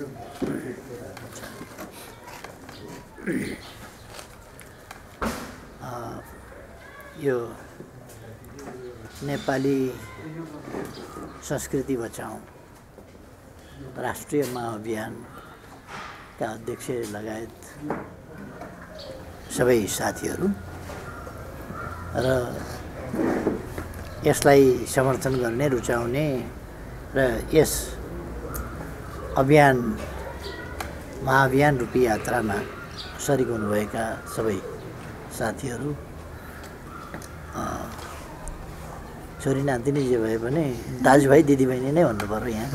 यो नेपाली संस्कृति बचाऊं राष्ट्रिय महाअभियानका अध्यक्ष लगायत सबै साथीहरू र यसलाई समर्थन गर्ने रुचाउने र यस अभियान महाअभियान रूपी यात्रामा सरिक हुनुभएका सबै साथीहरू छोरी नातिनी जे भए पनि दाजुभाइ दिदीबहिनी नै भन्नु पर्यो यहाँ।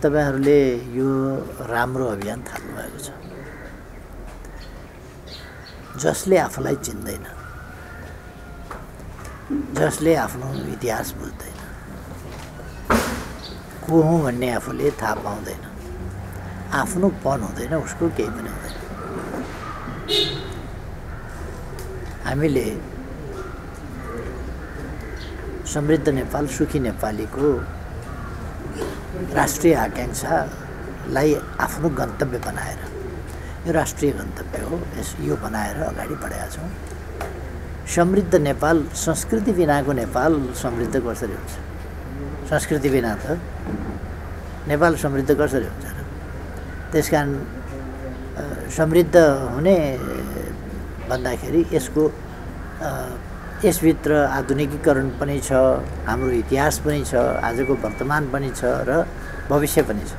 तपाईहरूले यो राम्रो अभियान थाल्नुभएको छ। जसले आफूलाई चिन्दैन, जसले आफ्नो इतिहास बुझ्दैन, को हुँ भन्ने आफूले थाहा पाउँदैन, आफ्नोपन हुँदैन, उसको केही पनि हुँदैन। हामीले समृद्ध नेपाल सुखी नेपालीको राष्ट्रिय आकांक्षालाई आफ्नो गन्तव्य बनाएर, यो राष्ट्रिय गन्तव्य हो, यो बनाएर अगाडि बढेका छौँ। समृद्ध नेपाल, संस्कृति बिनाको नेपाल समृद्ध कसरी हुन्छ? संस्कृति बिना त नेपाल समृद्ध कसरी हुन्छ र? त्यसकारण समृद्ध हुने भन्दाखेरि यसभित्र आधुनिकीकरण पनि छ, हाम्रो इतिहास पनि छ, आजको वर्तमान पनि छ र भविष्य पनि छ।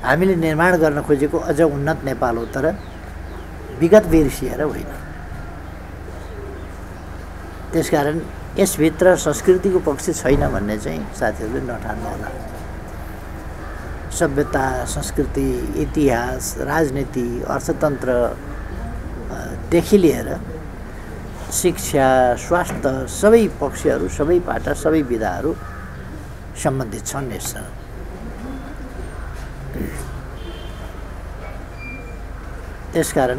हामीले निर्माण गर्न खोजेको अझ उन्नत नेपाल हो, तर विगत बिर्सिएर होइन। त्यसकारण यसभित्र संस्कृतिको पक्ष छैन भन्ने चाहिँ साथीहरूले नठान्नु होला। सभ्यता, संस्कृति, इतिहास, राजनीति, अर्थतन्त्रदेखि लिएर शिक्षा, स्वास्थ्य सबै पक्षहरू, सबै पाटा, सबै विधाहरू सम्बन्धित छन् यससँग। त्यसकारण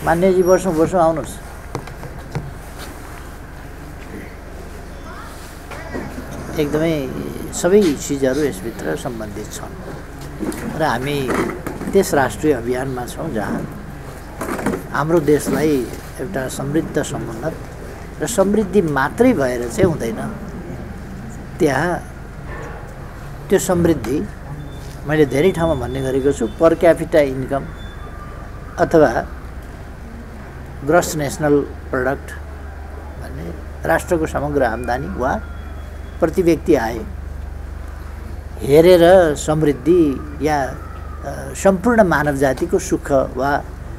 मान्यजी वर्षौँ वर्षौँ आउनुहोस्। एकदमै सबै चिजहरू यसभित्र सम्बन्धित छन् र हामी त्यस राष्ट्रिय अभियानमा छौँ जहाँ हाम्रो देशलाई एउटा समृद्ध, समुन्नत र समृद्धि मात्रै भएर चाहिँ हुँदैन। त्यहाँ त्यो समृद्धि मैले धेरै ठाउँमा भन्ने गरेको छु, पर क्यापिटा इन्कम अथवा ग्रस नेसनल प्रोडक्ट भन्ने राष्ट्रको समग्र आम्दानी वा प्रति व्यक्ति आय हेरेर समृद्धि या सम्पूर्ण मानव जातिको सुख वा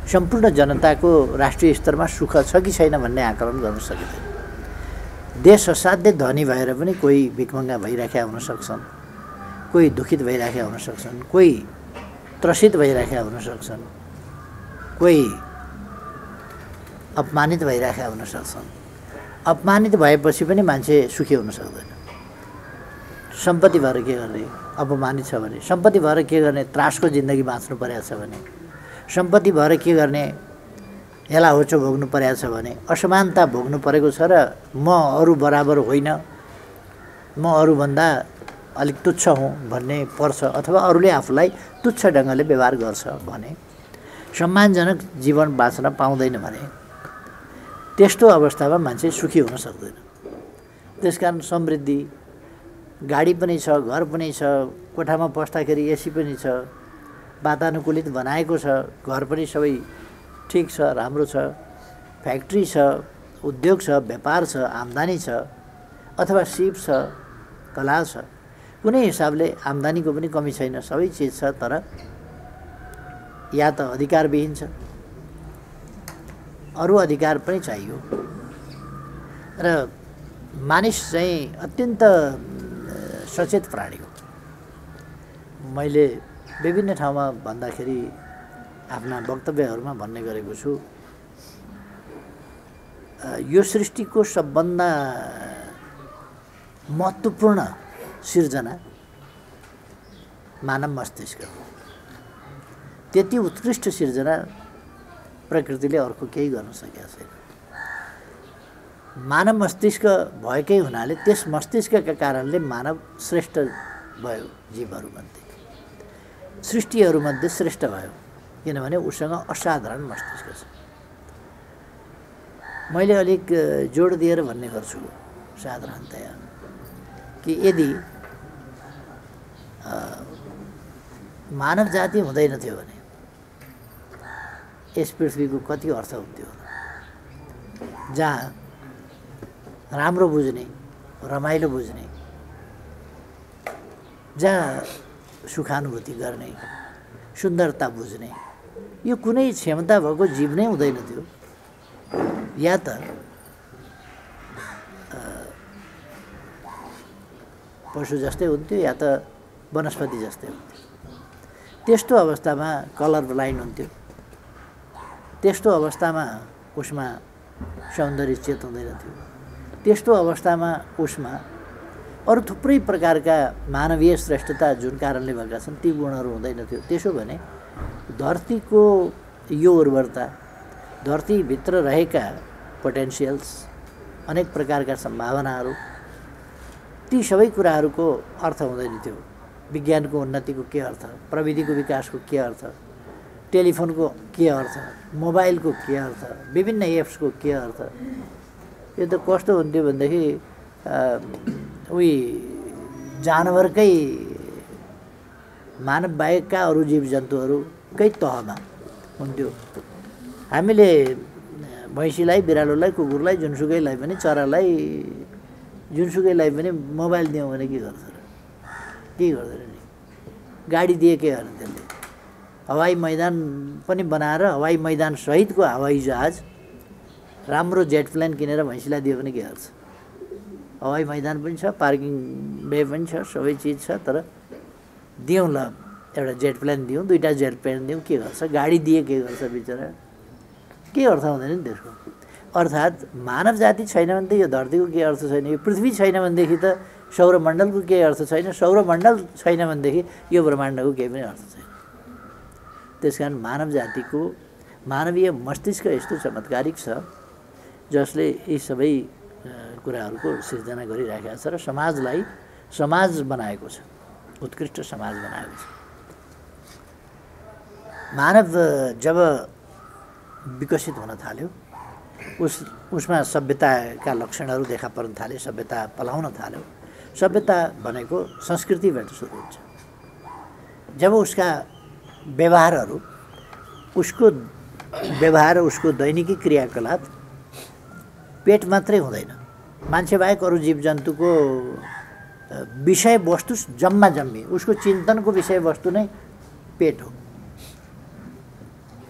सम्पूर्ण जनताको राष्ट्रिय स्तरमा सुख छ कि छैन भन्ने आकलन गर्न सकिँदैन। देश असाध्यै धनी भएर पनि कोही भिखमङ्गा भइराखेका हुन सक्छन्, कोही दुखित भइराखेका हुन सक्छन्, कोही त्रसित भइराखेका हुन सक्छन्, कोही अपमानित भइराखेका हुन सक्छन्। अपमानित भएपछि पनि मान्छे सुखी हुन सक्दैन। सम्पत्ति भएर के गर्ने? अपमानित छ भने सम्पत्ति भएर के गर्ने? त्रासको जिन्दगी बाँच्नु परेको छ भने, सम्पत्ति भएर के गर्ने? हेलाहोचो भोग्नु परेको छ भने, असमानता भोग्नु परेको छ र म अरू बराबर होइन, म अरूभन्दा अलिक तुच्छ हुँ भन्ने पर्छ, अथवा अरूले आफूलाई तुच्छ ढङ्गले व्यवहार गर्छ भने, सम्मानजनक जीवन बाँच्न पाउँदैन भने, त्यस्तो अवस्थामा मान्छे सुखी हुन सक्दैन। त्यसकारण समृद्धि, गाडी पनि छ, घर पनि छ, कोठामा बस्दाखेरि एसी पनि छ, वातानुकूलित बनाएको छ, घर पनि सबै ठिक छ, राम्रो छ, फ्याक्ट्री छ, उद्योग छ, व्यापार छ, आम्दानी छ, अथवा सिप छ, कला छ, कुनै हिसाबले आम्दानीको पनि कमी छैन, सबै चिज छ। तर या त अधिकारविहीन छ, अरू अधिकार पनि चाहियो र मानिस चाहिँ अत्यन्त सचेत प्राणी हो। मैले विभिन्न ठाउँमा भन्दाखेरि आफ्ना वक्तव्यहरूमा भन्ने गरेको छु, यो सृष्टिको सबभन्दा महत्त्वपूर्ण सिर्जना मानव मस्तिष्क हो। त्यति उत्कृष्ट सिर्जना प्रकृतिले अर्को केही गर्न सकेको छैन। मानव मस्तिष्क भएकै हुनाले त्यस मस्तिष्कका कारणले मानव श्रेष्ठ भयो, जीवहरूमध्ये सृष्टिहरूमध्ये श्रेष्ठ भयो, किनभने उसँग असाधारण मस्तिष्क छ। मैले अलिक जोड दिएर भन्ने गर्छु साधारणतया कि यदि मानव जाति हुँदैन थियो भने यस पृथ्वीको कति अर्थ हुन्थ्यो होला। जहाँ राम्रो बुझ्ने, रमाइलो बुझ्ने, जहाँ सुखानुभूति गर्ने, सुन्दरता बुझ्ने यो कुनै क्षमता भएको जीव नै हुँदैन थियो। या त पशु जस्तै हुन्थ्यो या त वनस्पति जस्तै हुन्थ्यो। त्यस्तो अवस्थामा कलर ब्लाइन्ड हुन्थ्यो। त्यस्तो अवस्थामा उसमा सौन्दर्य चेत हुँदैन थियो। त्यस्तो अवस्थामा उसमा अरू थुप्रै प्रकारका मानवीय श्रेष्ठता जुन कारणले भएका छन् ती गुणहरू हुँदैन थियो। त्यसो भने धरतीको यो उर्वरता, धरतीभित्र रहेका पोटेन्सियल्स, अनेक प्रकारका सम्भावनाहरू, ती सबै कुराहरूको अर्थ हुँदैन थियो। विज्ञानको उन्नतिको के अर्थ, प्रविधिको विकासको के अर्थ, टेलिफोनको के अर्थ, मोबाइलको के अर्थ, विभिन्न एप्सको के अर्थ। यो त कस्तो हुन्थ्यो भनेदेखि उही जानवरकै मानव बाहेकका अरू जीव जन्तुहरूकै तहमा हुन्थ्यो। हामीले भैँसीलाई, बिरालोलाई, कुकुरलाई, जुनसुकैलाई पनि, चरालाई, जुनसुकैलाई पनि मोबाइल दियौँ भने के गर्छ र? के गर्दैन नि। गाडी दिए के गर्ने त्यसले? हवाई मैदान पनि बनाएर हवाई मैदान सहितको हवाई जहाज, राम्रो जेट प्लेन किनेर भैँसीलाई दियो भने के गर्छ? हवाई मैदान पनि छ, पार्किङ बे पनि छ, सबै चिज छ, तर दियौँ ल एउटा जेट प्लेन दियौँ, दुईवटा जेट प्लेन दियौँ, के गर्छ? गाडी दिए के गर्छ बिचरा? के अर्थ हुँदैन नि त्यसको। अर्थात् मानव जाति छैन भने त यो धरतीको के अर्थ छैन, यो पृथ्वी छैन भनेदेखि त सौरमण्डलको केही अर्थ छैन, सौरमण्डल छैन भनेदेखि यो ब्रह्माण्डको केही पनि अर्थ छैन। त्यसकारण मानव जातिको मानवीय मस्तिष्क यस्तो चमत्कारिक छ जसले यी सबै कुराहरूको सिर्जना गरिराखेको छ र समाजलाई समाज बनाएको छ, उत्कृष्ट समाज बनाएको छ। मानव जब विकसित हुन थाल्यो उसमा सभ्यताका लक्षणहरू देखा पर्न थाले, सभ्यता पलाउन थाल्यो। सभ्यता भनेको संस्कृतिबाट सुरु हुन्छ। जब उसका व्यवहारहरू, उसको व्यवहार, उसको दैनिकी क्रियाकलाप पेट मात्रै हुँदैन, मान्छे बाहेक अरू जीव जन्तुको विषयवस्तु जम्मा जम्मी उसको चिन्तनको विषयवस्तु नै पेट हो।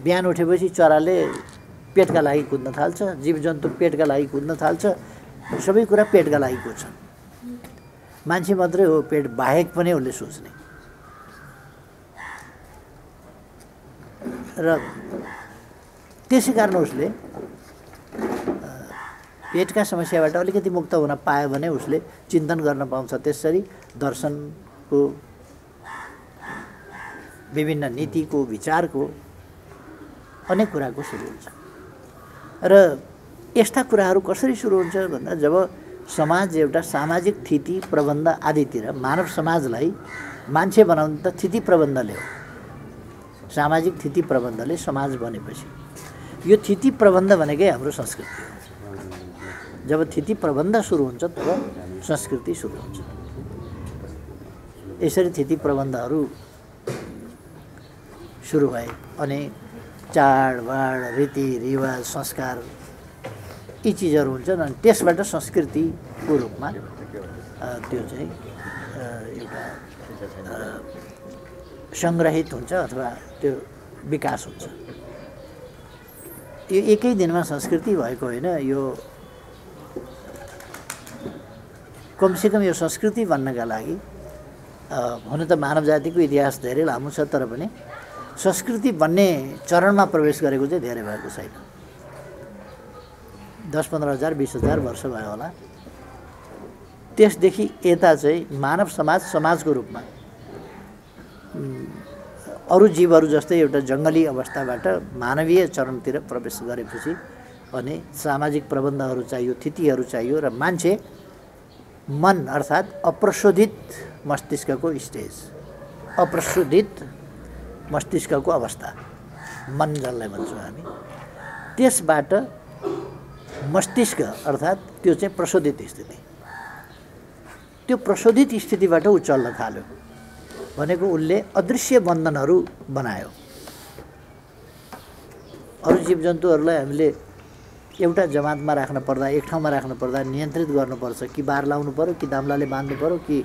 बिहान उठेपछि चराले पेटका लागि कुद्न थाल्छ, जीवजन्तु पेटका लागि कुद्न थाल्छ, सबै कुरा पेटका लागि कुद्छन्। मान्छे मात्रै हो पेट बाहेक पनि उसले सोच्ने। र त्यसै कारण उसले पेटका समस्याबाट अलिकति मुक्त हुन पायो भने उसले चिन्तन गर्न पाउँछ। त्यसरी दर्शनको, विभिन्न नीतिको, विचारको, अनेक कुराको सुरु हुन्छ। र यस्ता कुराहरू कसरी सुरु हुन्छ भन्दा जब समाज एउटा सामाजिक थिति प्रबन्ध आदितिर, मानव समाजलाई मान्छे बनाउनु त थिति प्रबन्धले हो। सामाजिक थिति प्रबन्धले समाज बनेपछि यो थिति प्रबन्ध भनेकै हाम्रो संस्कृति हो। जब थिति प्रबन्ध सुरु हुन्छ तब संस्कृति सुरु हुन्छ। यसरी थिति प्रबन्धहरू सुरु भए अनि चाडबाड, रीतिरिवाज, संस्कार यी चिजहरू हुन्छन्। अनि त्यसबाट संस्कृतिको रूपमा त्यो चाहिँ एउटा सङ्ग्रहित हुन्छ अथवा त्यो विकास हुन्छ। यो एकै दिनमा संस्कृति भएको होइन। यो कमसेकम यो संस्कृति बन्नका लागि हुन त मानव जातिको इतिहास धेरै लामो छ, तर पनि संस्कृति बन्ने चरणमा प्रवेश गरेको चाहिँ धेरै भएको छैन। 10-15,000 20,000 वर्ष भयो होला। त्यसदेखि यता चाहिँ मानव समाज समाजको रूपमा अरू जीवहरू जस्तै एउटा जङ्गली अवस्थाबाट मानवीय चरणतिर प्रवेश गरेपछि अनि सामाजिक प्रबन्धहरू चाहियो, थितिहरू चाहियो र मान्छे मन अर्थात् अप्रशोधित मस्तिष्कको स्टेज, अप्रशोधित मस्तिष्कको अवस्था, मन जसलाई भन्छौँ हामी, त्यसबाट मस्तिष्क अर्थात् त्यो चाहिँ प्रशोधित स्थिति, त्यो प्रशोधित स्थितिबाट ऊ चल्न थाल्यो भनेको उसले अदृश्य बन्धनहरू बनायो। अरू जीवजन्तुहरूलाई हामीले एउटा जमातमा राख्न पर्दा, एक ठाउँमा राख्न पर्दा नियन्त्रित गर्नुपर्छ कि बार लाउनु पर्यो, कि दाम्लाले बाँध्नु पर्यो, कि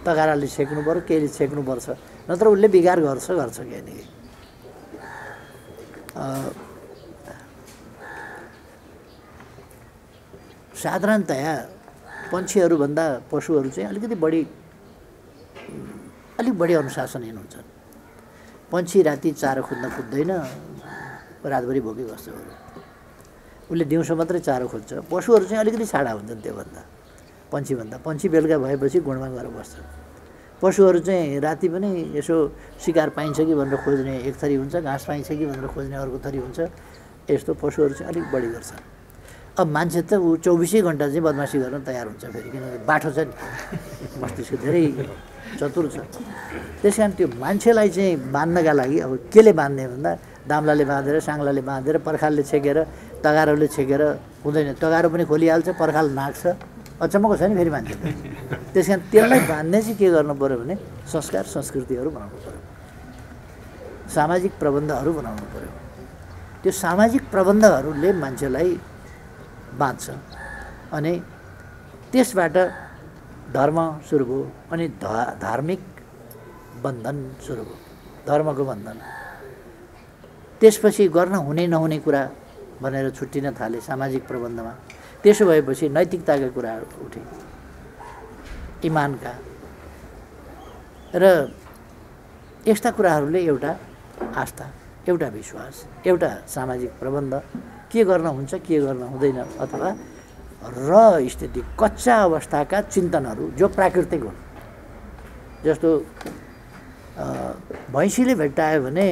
तगाराले छेक्नु पर्यो, केहीले छेक्नुपर्छ, नत्र उसले बिगार गर्छ केही न केही। साधारणतया पन्छीहरूभन्दा पशुहरू चाहिँ अलिक बढी अनुशासनहीन हुन्छन्। पन्छी राति चारो खोज्न कुद्दैन, रातभरि भोकै बस्छ, उसले दिउँसो मात्रै चारो खोज्छ। पशुहरू चाहिँ अलिकति छाडा हुन्छन् त्योभन्दा, पन्छी बेलुका भएपछि गुणमा गएर बस्छ। पशुहरू चाहिँ राति पनि यसो शिकार पाइन्छ कि भनेर खोज्ने एक थरी हुन्छ, घाँस पाइन्छ कि भनेर खोज्ने अर्को थरी हुन्छ। यस्तो पशुहरू चाहिँ अलिक बढी गर्छ। अब मान्छे त ऊ 24 घण्टा चाहिँ बदमासी गर्न तयार हुन्छ फेरि, किनभने बाठो छ नि, मस्तिष्क धेरै चतुर छ। त्यस कारण त्यो मान्छेलाई चाहिँ बाँध्नका लागि अब केले बाँध्ने भन्दा दाम्लाले बाँधेर, साङ्लाले बाँधेर, पर्खालले छेकेर, तगारोले छेकेर हुँदैन। तगारो पनि खोलिहाल्छ, पर्खाल नाग्छ, अचम्मको छ नि फेरि मान्छे। त्यस कारण त्यसलाई बाँध्ने चाहिँ के गर्नु पऱ्यो भने संस्कार संस्कृतिहरू बनाउनु पऱ्यो, सामाजिक प्रबन्धहरू बनाउनु पऱ्यो। त्यो सामाजिक प्रबन्धहरूले मान्छेलाई बाँध्छ अनि त्यसबाट धर्म सुरु भयो अनि धार्मिक बन्धन सुरु भयो, धर्मको बन्धन। त्यसपछि गर्न हुने नहुने कुरा भनेर छुट्टिन थाले सामाजिक प्रबन्धमा। त्यसो भएपछि नैतिकताका कुराहरू उठे, इमानका, र यस्ता कुराहरूले एउटा आस्था, एउटा विश्वास, एउटा सामाजिक प्रबन्ध, के गर्न हुन्छ के गर्न हुँदैन अथवा र स्थिति कच्चा अवस्थाका चिन्तनहरू जो प्राकृतिक हुन्। जस्तो भैँसीले भेट्टायो भने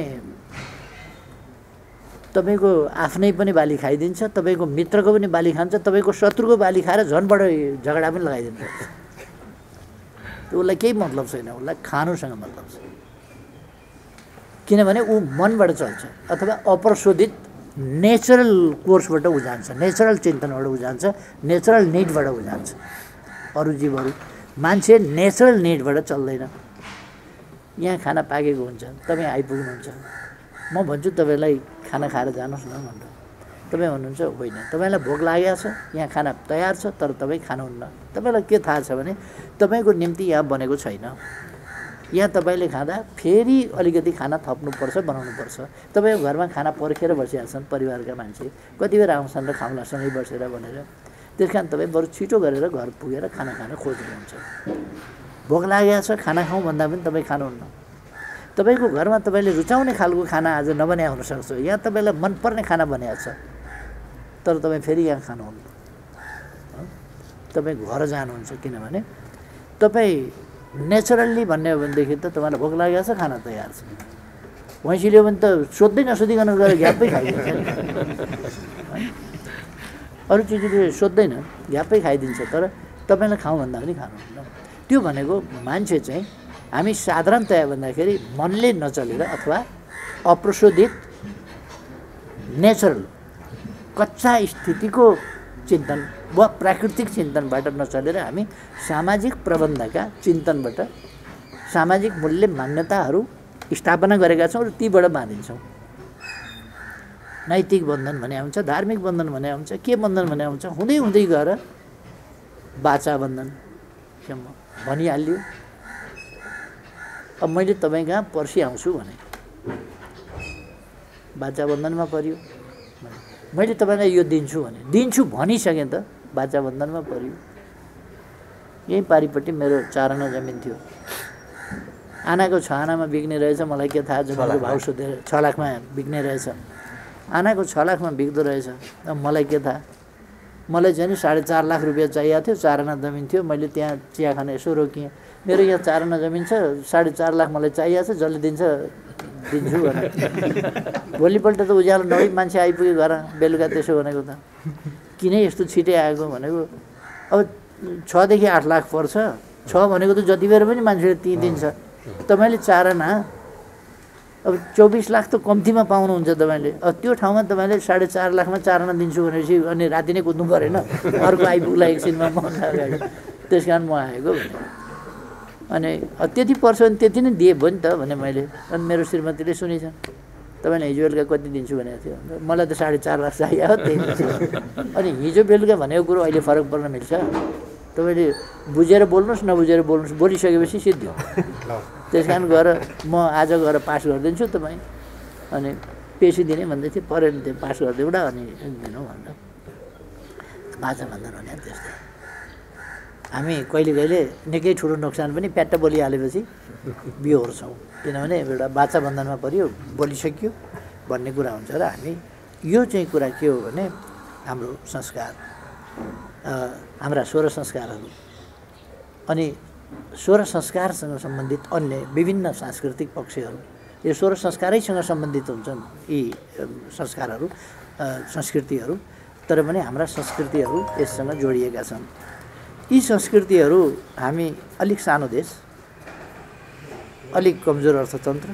तपाईँको आफ्नै पनि बाली खाइदिन्छ, तपाईँको मित्रको पनि बाली खान्छ, तपाईँको शत्रुको बाली खाएर झन् बढी झगडा पनि लगाइदिन्छ। त्यो उसलाई केही मतलब छैन, उसलाई खानुसँग मतलब छ, किनभने ऊ मनबाट चल्छ अथवा अप्रशोधित नेचरल कोर्सबाट ऊ जान्छ, नेचरल चिन्तनबाट ऊ जान्छ, नेचरल निडबाट ऊ जान्छ। अरू जीवहरू, मान्छे नेचरल निडबाट चल्दैन। यहाँ खाना पाकेको हुन्छ, तपाईँ आइपुग्नुहुन्छ, म भन्छु तपाईँलाई खाना खाएर जानुहोस् न भनेर, तपाईँ भन्नुहुन्छ होइन, तपाईँलाई भोक लागेको छ, यहाँ खाना तयार छ तर तपाईँ खानुहुन्न। तपाईँलाई के थाहा छ भने तपाईँको निम्ति यहाँ बनेको छैन, यहाँ तपाईँले खाँदा फेरि अलिकति खाना थप्नुपर्छ, बनाउनुपर्छ। तपाईँको घरमा खाना पर्खेर बसिरहेका छन् परिवारका मान्छे, कति बेर आउँछन् र खाउँला सँगै बसेर भनेर। त्यस कारण तपाईँ बरु छिटो गरेर घर पुगेर खाना खान खोज्नुहुन्छ। भोक लागेको छ खाना खाउँ भन्दा पनि तपाईँ खानुहुन्न। तपाईँको घरमा तपाईँले रुचाउने खालको खाना आज नबनाए हुनसक्छ, यहाँ तपाईँलाई मनपर्ने खाना बनाएको छ तर तपाईँ फेरि यहाँ खानुहुन्न, तपाईँ घर जानुहुन्छ। किनभने तपाईँ नेचरल्ली भन्ने हो भनेदेखि त तपाईँलाई भोक लागेको छ, खाना तयार छ। भैँसीले पनि त सोध्दै नसोधिकन गएर घ्याप्पै खाइदिन्छ नि, अरू चिजले सोध्दैन, घ्याप्पै खाइदिन्छ, तर तपाईँलाई खाउँ भन्दा पनि खानुहुन्न। त्यो भनेको मान्छे चाहिँ हामी साधारणतया भन्दाखेरि मनले नचलेर अथवा अप्रशोधित नेचरल कच्चा स्थितिको चिन्तन वा प्राकृतिक चिन्तनबाट नचलेर हामी सामाजिक प्रबन्धका चिन्तनबाट सामाजिक मूल्य मान्यताहरू स्थापना गरेका छौँ र तीबाट बाँधिन्छौँ। नैतिक बन्धन भने हुन्छ, धार्मिक बन्धन भने हुन्छ, के बन्धन भने हुन्छ, हुँदै हुँदै गएर बाचा बन्धन भनिहाल्यो। अब मैले तपाईँ कहाँ पर्सि आउँछु भने बाचा बन्धनमा पर्यो, मैले तपाईँलाई यो दिन्छु भने दिन्छु भनिसकेँ त बाचा बन्धनमा पर्यो। यही पारिपट्टि मेरो 4 आना जमिन थियो, आनाको 6 आनामा बिक्ने रहेछ, मलाई के थाहा, जमिनको भाउ सोधेर 6 लाखमा बिक्ने रहेछ, आनाको 6 लाखमा बिक्दो रहेछ, अब मलाई के थाहा। मलाई चाहिँ नि 4.5 लाख रुपियाँ चाहिएको थियो, 4 आना जमिन थियो। मैले त्यहाँ चिया खान यसो रोकिएँ, मेरो यहाँ 4 आना जमिन छ, 4.5 लाख मलाई चाहिएको छ, जसले दिन्छ दिन्छु भने। भोलिपल्ट त उज्यालो नभई मान्छे आइपुग्यो घर बेलुका। त्यसो भनेको त किन यस्तो छिटै आएको भनेको, अब 6 देखि 8 लाख पर्छ। 6 भनेको त जति बेर पनि मान्छेले ती दिन्छ। तपाईँले 4 आना, अब 24 लाख त कम्तीमा पाउनुहुन्छ तपाईँले। अब त्यो ठाउँमा तपाईँले 4.5 लाखमा 4 आना दिन्छु भनेपछि अनि राति नै कुद्नु परेन, अर्को आइपुग्ला एकछिनमा मभन्दा अगाडि। त्यस कारण म आएको भने अनि त्यति पर्छ भने त्यति नै दिए भयो नि त भने मैले। अनि मेरो श्रीमतीले सुनेछन्, तपाईँले हिजो बेलुका कति दिन्छु भनेको थियो। मलाई त 4.5 लाख चाहियो, त्यही दिन्छु। अनि हिजो बेलुका भनेको कुरो अहिले फरक पर्न मिल्छ। तपाईँले बुझेर बोल्नुहोस्, नबुझेर बोल्नुहोस्, बोलिसकेपछि सिद्धि हो। त्यस कारण गएर म आज गएर पास गरिदिन्छु तपाईँ, अनि पेसी दिने भन्दै थिएँ, परेन त्यो पास गरिदिउँ अनि दिनु भनेर। बाचा भन्दा भने त्यस्तै हामी कहिले कहिले निकै ठुलो नोक्सान पनि प्याट्ट बोलिहालेपछि बिहोर्छौँ। किनभने एउटा बाचा बन्धनमा पऱ्यो, बोलिसक्यो भन्ने कुरा हुन्छ। र हामी यो चाहिँ कुरा के हो भने हाम्रो संस्कार, हाम्रा 16 संस्कारहरू अनि 16 संस्कारसँग सम्बन्धित अन्य विभिन्न सांस्कृतिक पक्षहरू, यो 16 संस्कारैसँग सम्बन्धित हुन्छन् यी संस्कारहरू, संस्कृतिहरू। तर पनि हाम्रा संस्कृतिहरू यससँग जोडिएका छन्। यी संस्कृतिहरू, हामी अलिक सानो देश, अलिक कमजोर अर्थतन्त्र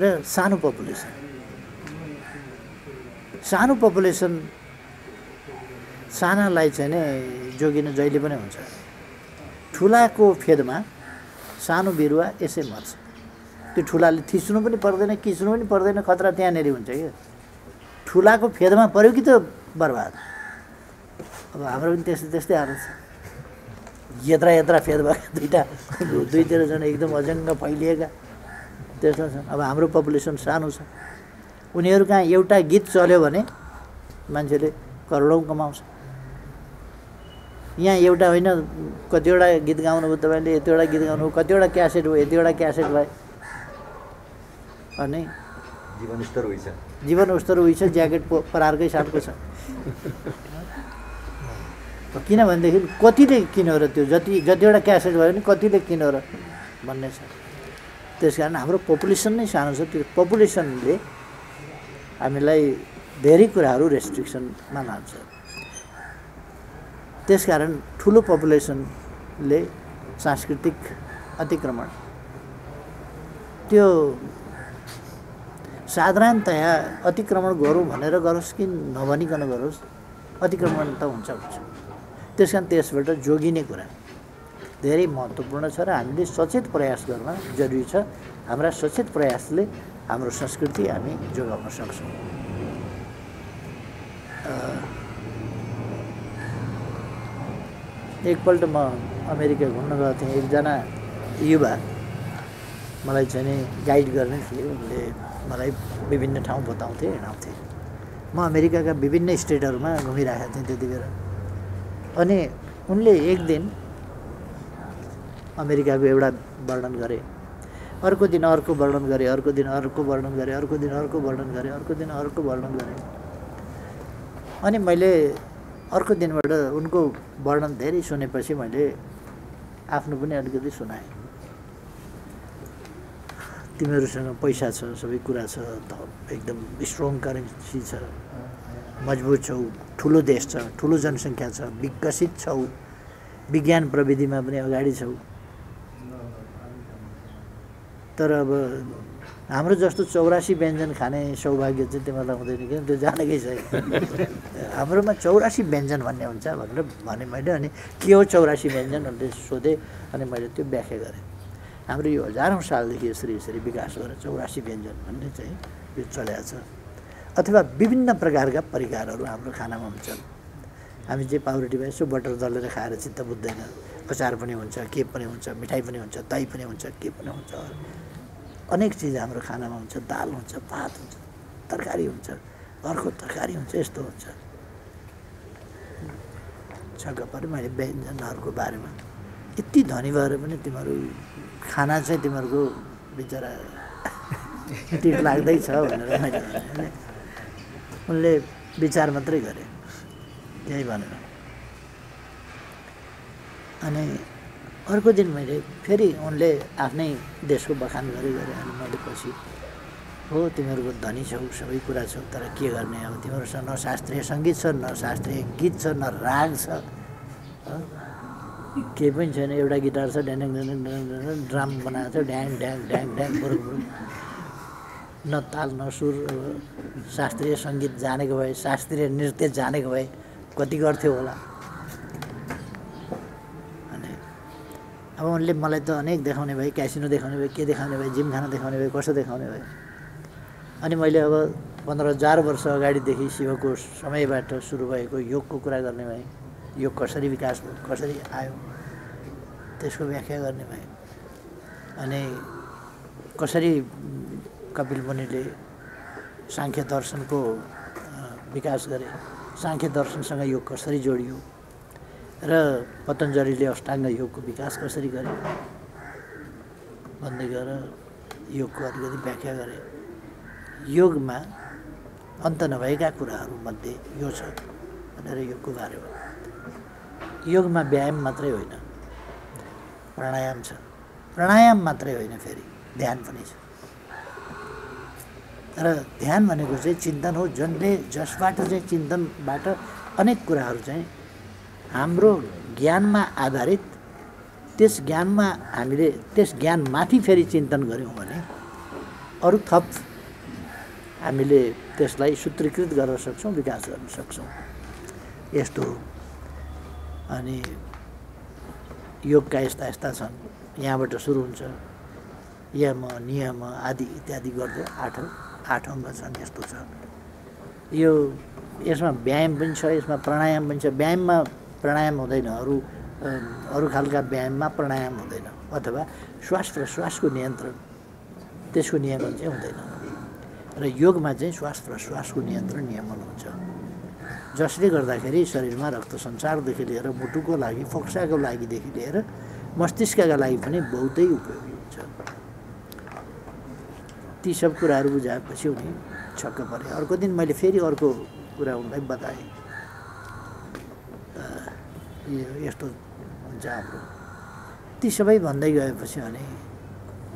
र सानो पपुलेसन। सानो पपुलेसन सानालाई चाहिँ नै जोगिन जहिले पनि हुन्छ। ठुलाको फेदमा सानो बिरुवा यसै मर्छ। त्यो ठुलाले थिच्नु पनि पर्दैन, किच्नु पनि पर्दैन, खतरा त्यहाँनिर हुन्छ क्या। ठुलाको फेदमा पऱ्यो कि त बर्बाद। अब हाम्रो पनि त्यस्तै त्यस्तै हालत छ। यत्रा यत्रा फेद भएका दुईतिर झन् एकदम अजङ्ग फैलिएका त्यस्तो छ। अब हाम्रो पपुलेसन सानो छ। उनीहरू कहाँ एउटा गीत चल्यो भने मान्छेले करोडौँ कमाउँछ। यहाँ एउटा होइन, कतिवटा गीत गाउनुभयो तपाईँले, यतिवटा गीत गाउनुभयो, कतिवटा क्यासेट भयो, यतिवटा क्यासेट भयो, अनि जीवनस्तर उही छ, जीवनस्तर उही छ, ज्याकेट परारकै साटको छ। किनभनेदेखि कतिले किन्यो र त्यो जतिवटा क्यासेट भयो भने कतिले किन्यो र भन्ने छ। त्यस कारण हाम्रो पपुलेसन नै सानो छ। त्यो पपुलेसनले हामीलाई धेरै कुराहरू रेस्ट्रिक्सनमा लान्छ। त्यसकारण ठुलो पपुलेसनले सांस्कृतिक अतिक्रमण, त्यो साधारणतया अतिक्रमण गरौँ भनेर गरोस् कि नभनिकन गरोस्, अतिक्रमण त हुन्छ। त्यस कारण त्यसबाट जोगिने कुरा धेरै महत्त्वपूर्ण छ र हामीले सचेत प्रयास गर्न जरुरी छ। हाम्रा सचेत प्रयासले हाम्रो संस्कृति हामी जोगाउन सक्छौँ। एकपल्ट म अमेरिका घुम्न गएको थिएँ। एकजना युवा मलाई चाहिँ नि गाइड गर्ने थिए। उनले मलाई विभिन्न ठाउँ बताउँथे, हिँडाउँथे। म अमेरिकाका विभिन्न स्टेटहरूमा घुमिरहेको थिएँ त्यति बेला। अनि उनले एक दिन अमेरिकाको एउटा वर्णन गरे, अर्को दिन अर्को वर्णन गरे, अर्को दिन अर्को वर्णन गरे, अर्को दिन अर्को वर्णन गरे, अर्को दिन अर्को वर्णन गरे। अनि मैले अर्को दिनबाट उनको वर्णन धेरै सुनेपछि मैले आफ्नो पनि अलिकति सुनाएँ। तिमीहरूसँग पैसा छ, सबै कुरा छ, एकदम स्ट्रङ करेन्सी छ, मजबुत छौ, ठुलो देश छ, ठुलो जनसङ्ख्या छ, विकसित छौ, विज्ञान प्रविधिमा पनि अगाडि छौ। तर अब हाम्रो जस्तो 84 व्यञ्जन खाने सौभाग्य चाहिँ तिमीहरूलाई हुँदैन, किन त्यो जानेकै छैन। हाम्रोमा 84 व्यञ्जन भन्ने हुन्छ भनेर भने मैले। अनि के हो 84 व्यञ्जन भनेर सोधेँ, अनि मैले त्यो व्याख्या गरेँ। हाम्रो यो हजारौँ सालदेखि यसरी यसरी विकास गरेर 84 व्यञ्जन भन्ने चाहिँ यो चलेको छ। अथवा विभिन्न प्रकारका परिकारहरू हाम्रो खानामा हुन्छन्। हामी चाहिँ पाउरोटीमा यसो बटर दलेर खाएर चित्त बुझ्दैन। अचार पनि हुन्छ, के पनि हुन्छ, मिठाई पनि हुन्छ, दही पनि हुन्छ, के पनि हुन्छ, अनेक चिज हाम्रो खानामा हुन्छ। दाल हुन्छ, भात हुन्छ, तरकारी हुन्छ, अर्को तरकारी हुन्छ, यस्तो हुन्छ। छक्क पऱ्यो मैले व्यञ्जनहरूको बारेमा। यति धनी भएर पनि तिमीहरू खाना चाहिँ तिमीहरूको बिचरा टिट लाग्दैछ भनेर मैले भने। उनले विचार मात्रै गरे। केही भनेन। अनि अर्को दिन मैले फेरि उनले आफ्नै देशको बखान गरे अनि मैले पछि हो तिमीहरूको धनी छौ सबै कुरा छौ तर के गर्ने अब तिमीहरूसँग न शास्त्रीय सङ्गीत छ न शास्त्रीय गीत छ न राग छ केही पनि छैन। एउटा गिटार छ ड्याङ ड्याङ ड्याङ ड्राम बनाएको छ ड्याङ ड्याङ ड्याङ ड्याङ बुरुक बुरुक न ताल न सुर। शास्त्रीय सङ्गीत जानेको भए शास्त्रीय नृत्य जानेको भए कति गर्थ्यो होला। अनि अब उनले मलाई त अनेक देखाउने भए क्यासिनो देखाउने भए के देखाउने भए जिमखाना देखाउने भए कसो देखाउने भए। अनि मैले अब 15,000 वर्ष अगाडिदेखि शिवको समयबाट सुरु भएको योगको कुरा गर्ने भए योग कसरी विकास भयो कसरी आयो त्यसको व्याख्या गर्ने भए। अनि कसरी कपिल मुनिले साङ्ख्य दर्शनको विकास गरे साङ्ख्य दर्शनसँग योग कसरी जोडियो र पतञ्जलिले अष्टाङ्ग योगको विकास कसरी गरे भन्दै गएर योगको अलिकति व्याख्या गरे। योगमा अन्त नभएका कुराहरूमध्ये यो छ भनेर योगको बारेमा। योगमा व्यायाम मात्रै होइन प्राणायाम छ। प्राणायाम मात्रै होइन फेरि ध्यान पनि छ। र ध्यान भनेको चाहिँ चिन्तन हो जसबाट चाहिँ चिन्तनबाट अनेक कुराहरू चाहिँ हाम्रो ज्ञानमा आधारित त्यस ज्ञानमा हामीले त्यस ज्ञानमाथि फेरि चिन्तन गऱ्यौँ भने अरू थप हामीले त्यसलाई सूत्रीकृत गर्न सक्छौँ विकास गर्न सक्छौँ यस्तो हो। अनि योगका यस्ता यस्ता छन् यहाँबाट सुरु हुन्छ यम नियम आदि इत्यादि गर्दै आठ अङ्ग छन् यस्तो छ। यो यसमा व्यायाम पनि छ यसमा प्राणायाम पनि छ। व्यायाममा प्राणायाम हुँदैन अरू खालका व्यायाममा प्राणायाम हुँदैन अथवा श्वास प्रश्वासको नियन्त्रण त्यसको नियमन चाहिँ हुँदैन। र योगमा चाहिँ श्वास प्रश्वासको नियन्त्रण नियमन हुन्छ जसले गर्दाखेरि शरीरमा रक्त सञ्चारदेखि लिएर मुटुको लागि फोक्साको लागिदेखि लिएर मस्तिष्कका लागि पनि बहुतै उपयोगी हुन्छ। ती सब कुराहरू बुझाएपछि उनी छक्क परे। अर्को दिन मैले फेरि अर्को कुरा उनलाई बताएँ यस्तो हुन्छ हाम्रो। ती सबै भन्दै गएपछि अनि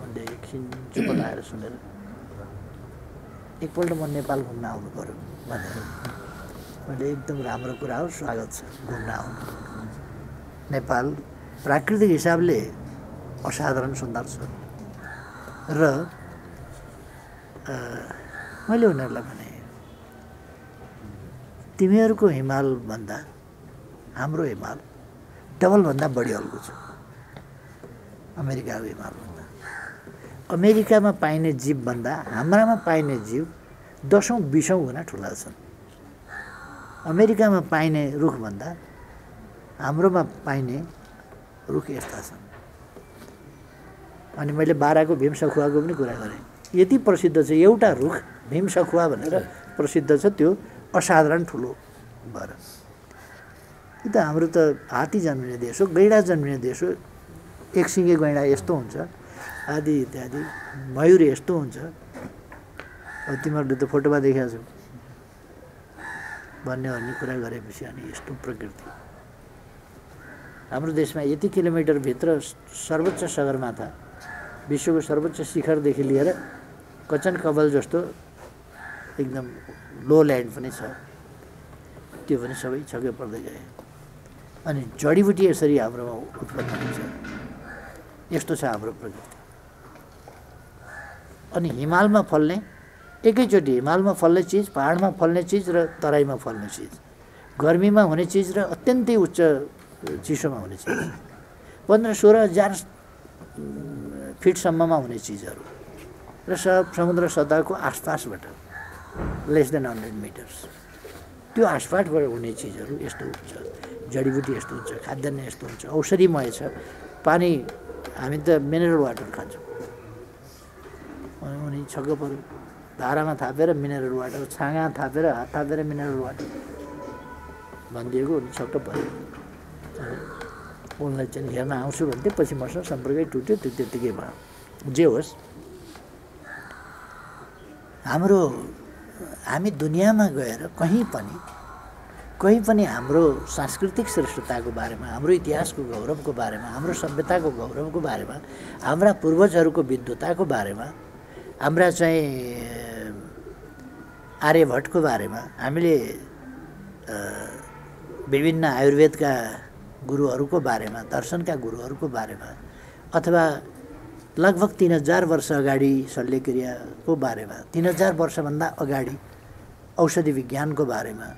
उनले एकछिन चुप लाएर सुनेर एकपल्ट म नेपाल घुम्न आउनु पर्यो भनेर मैले एकदम राम्रो कुरा हो स्वागत छ घुम्न आउनु। नेपाल प्राकृतिक हिसाबले असाधारण सुन्दर छ र मैले उनीहरूलाई भने तिमीहरूको हिमालभन्दा हाम्रो हिमाल डबलभन्दा बढी हल्को छ अमेरिकाको हिमालभन्दा। अमेरिकामा पाइने जीवभन्दा हाम्रामा पाइने जीव 10औं-20औं गुणा ठुला छन्। अमेरिकामा पाइने रुखभन्दा हाम्रोमा पाइने रुख यस्ता छन्। अनि मैले बाराको भीमसखुवाको पनि कुरा गरेँ। यति प्रसिद्ध छ एउटा रुख भीमसखुवा भनेर प्रसिद्ध छ त्यो असाधारण ठुलो भएर। यो त हाम्रो त हात्ती जन्मिने देश हो गैँडा जन्मिने देश हो एकसिङे गैँडा यस्तो हुन्छ आदि इत्यादि मयूर यस्तो हुन्छ। अब तिमीहरूले त फोटोमा देखेका छौ भन्ने कुरा गरेपछि अनि यस्तो प्रकृति। हाम्रो देशमा यति किलोमिटरभित्र सर्वोच्च सगरमाथा विश्वको सर्वोच्च शिखरदेखि लिएर कचन कवल जस्तो एकदम लो ल्यान्ड पनि छ त्यो पनि सबै छक्कै पर्दै गए। अनि जडीबुटी यसरी हाम्रोमा उत्पन्न हुन्छ यस्तो छ हाम्रो प्रकृति। अनि हिमालमा फल्ने एकैचोटि हिमालमा फल्ने चिज पहाडमा फल्ने चिज र तराईमा फल्ने चिज गर्मीमा हुने चिज र अत्यन्तै उच्च चिसोमा हुने चिज 15-16 हजार फिटसम्ममा हुने चिजहरू र समुद्र सतहको आसपासबाट लेस देन 100 मिटर्स त्यो आसपासबाट हुने चिजहरू यस्तो हुन्छ। जडीबुटी यस्तो हुन्छ खाद्यान्न यस्तो हुन्छ औषधिमय छ। पानी हामी त मिनरल वाटर खान्छौँ उनी छक्क पऱ्यो। धारामा थापेर मिनरल वाटर छाँगा थापेर हात थापेर मिनरल वाटर भनिदिएको उनी छक्क पऱ्यो। उनलाई चाहिँ हेर्न आउँछु भन्थे पछि मसँग सम्पर्कै टुट्यो त्यो त्यत्तिकै भयो। जे होस् हामी दुनियाँमा गएर कहीँ पनि कहीँ पनि हाम्रो सांस्कृतिक श्रेष्ठताको बारेमा, हाम्रो इतिहासको गौरवको बारेमा, हाम्रो सभ्यताको गौरवको बारेमा, हाम्रा पूर्वजहरूको विद्वताको बारेमा, हाम्रा चाहिँ आर्यभट्टको बारेमा, हामीले विभिन्न आयुर्वेदका गुरुहरूको बारेमा, दर्शनका गुरुहरूको बारेमा, अथवा लगभग 3000 वर्ष अगाडि शल्यक्रियाको बारेमा, 3000 वर्षभन्दा अगाडि औषधि विज्ञानको बारेमा,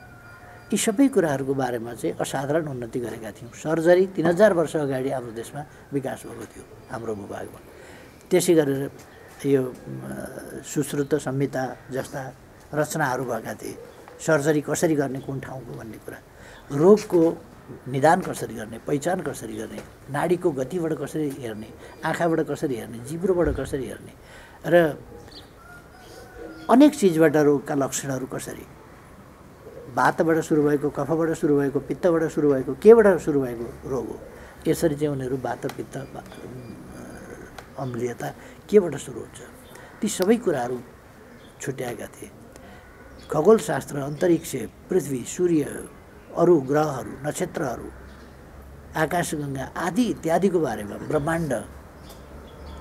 यी सबै कुराहरूको बारेमा चाहिँ असाधारण उन्नति गरेका थियौँ। सर्जरी 3000 वर्ष अगाडि हाम्रो देशमा विकास भएको थियो हाम्रो भूभागमा। त्यसै गरेर यो सुश्रुत संहिता जस्ता रचनाहरू भएका थिए। सर्जरी कसरी गर्ने, कुन ठाउँको भन्ने कुरा, रोगको निदान कसरी गर्ने, पहिचान कसरी गर्ने, नाडीको गतिबाट कसरी हेर्ने, आँखाबाट कसरी हेर्ने, जिब्रोबाट कसरी हेर्ने र अनेक चिजबाट रोगका लक्षणहरू कसरी, वातबाट सुरु भएको, कफबाट सुरु भएको, पित्तबाट सुरु भएको, केबाट सुरु भएको रोग हो, यसरी चाहिँ उनीहरू वात पित्त अम्लीयता केबाट सुरु हुन्छ, ती सबै कुराहरू छुट्याएका थिए। खगोलशास्त्र, अन्तरिक्ष, पृथ्वी, सूर्य, अरू ग्रहहरू, नक्षत्रहरू, आकाशगङ्गा आदि इत्यादिको बारेमा, ब्रह्माण्ड,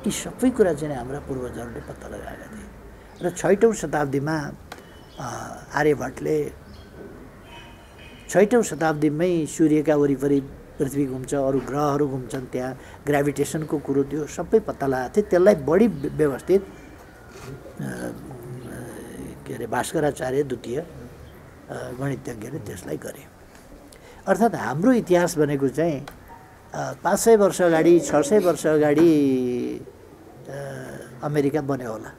यी सबै कुरा चाहिँ हाम्रा पूर्वजहरूले पत्ता लगाएका थिए। र 6औं शताब्दीमा आर्यभट्टले 6औं शताब्दीमै सूर्यका वरिपरि पृथ्वी घुम्छ, अरू ग्रहहरू घुम्छन्, त्यहाँ ग्राभिटेसनको कुरो त्यो सबै पत्ता लगाएको थियो। त्यसलाई बढी व्यवस्थित के अरे भास्कराचार्य द्वितीय गणितज्ञले त्यसलाई गरे। अर्थात् हाम्रो इतिहास भनेको चाहिँ 500 वर्ष अगाडि, 600 वर्ष अगाडि अमेरिका बन्यो होला,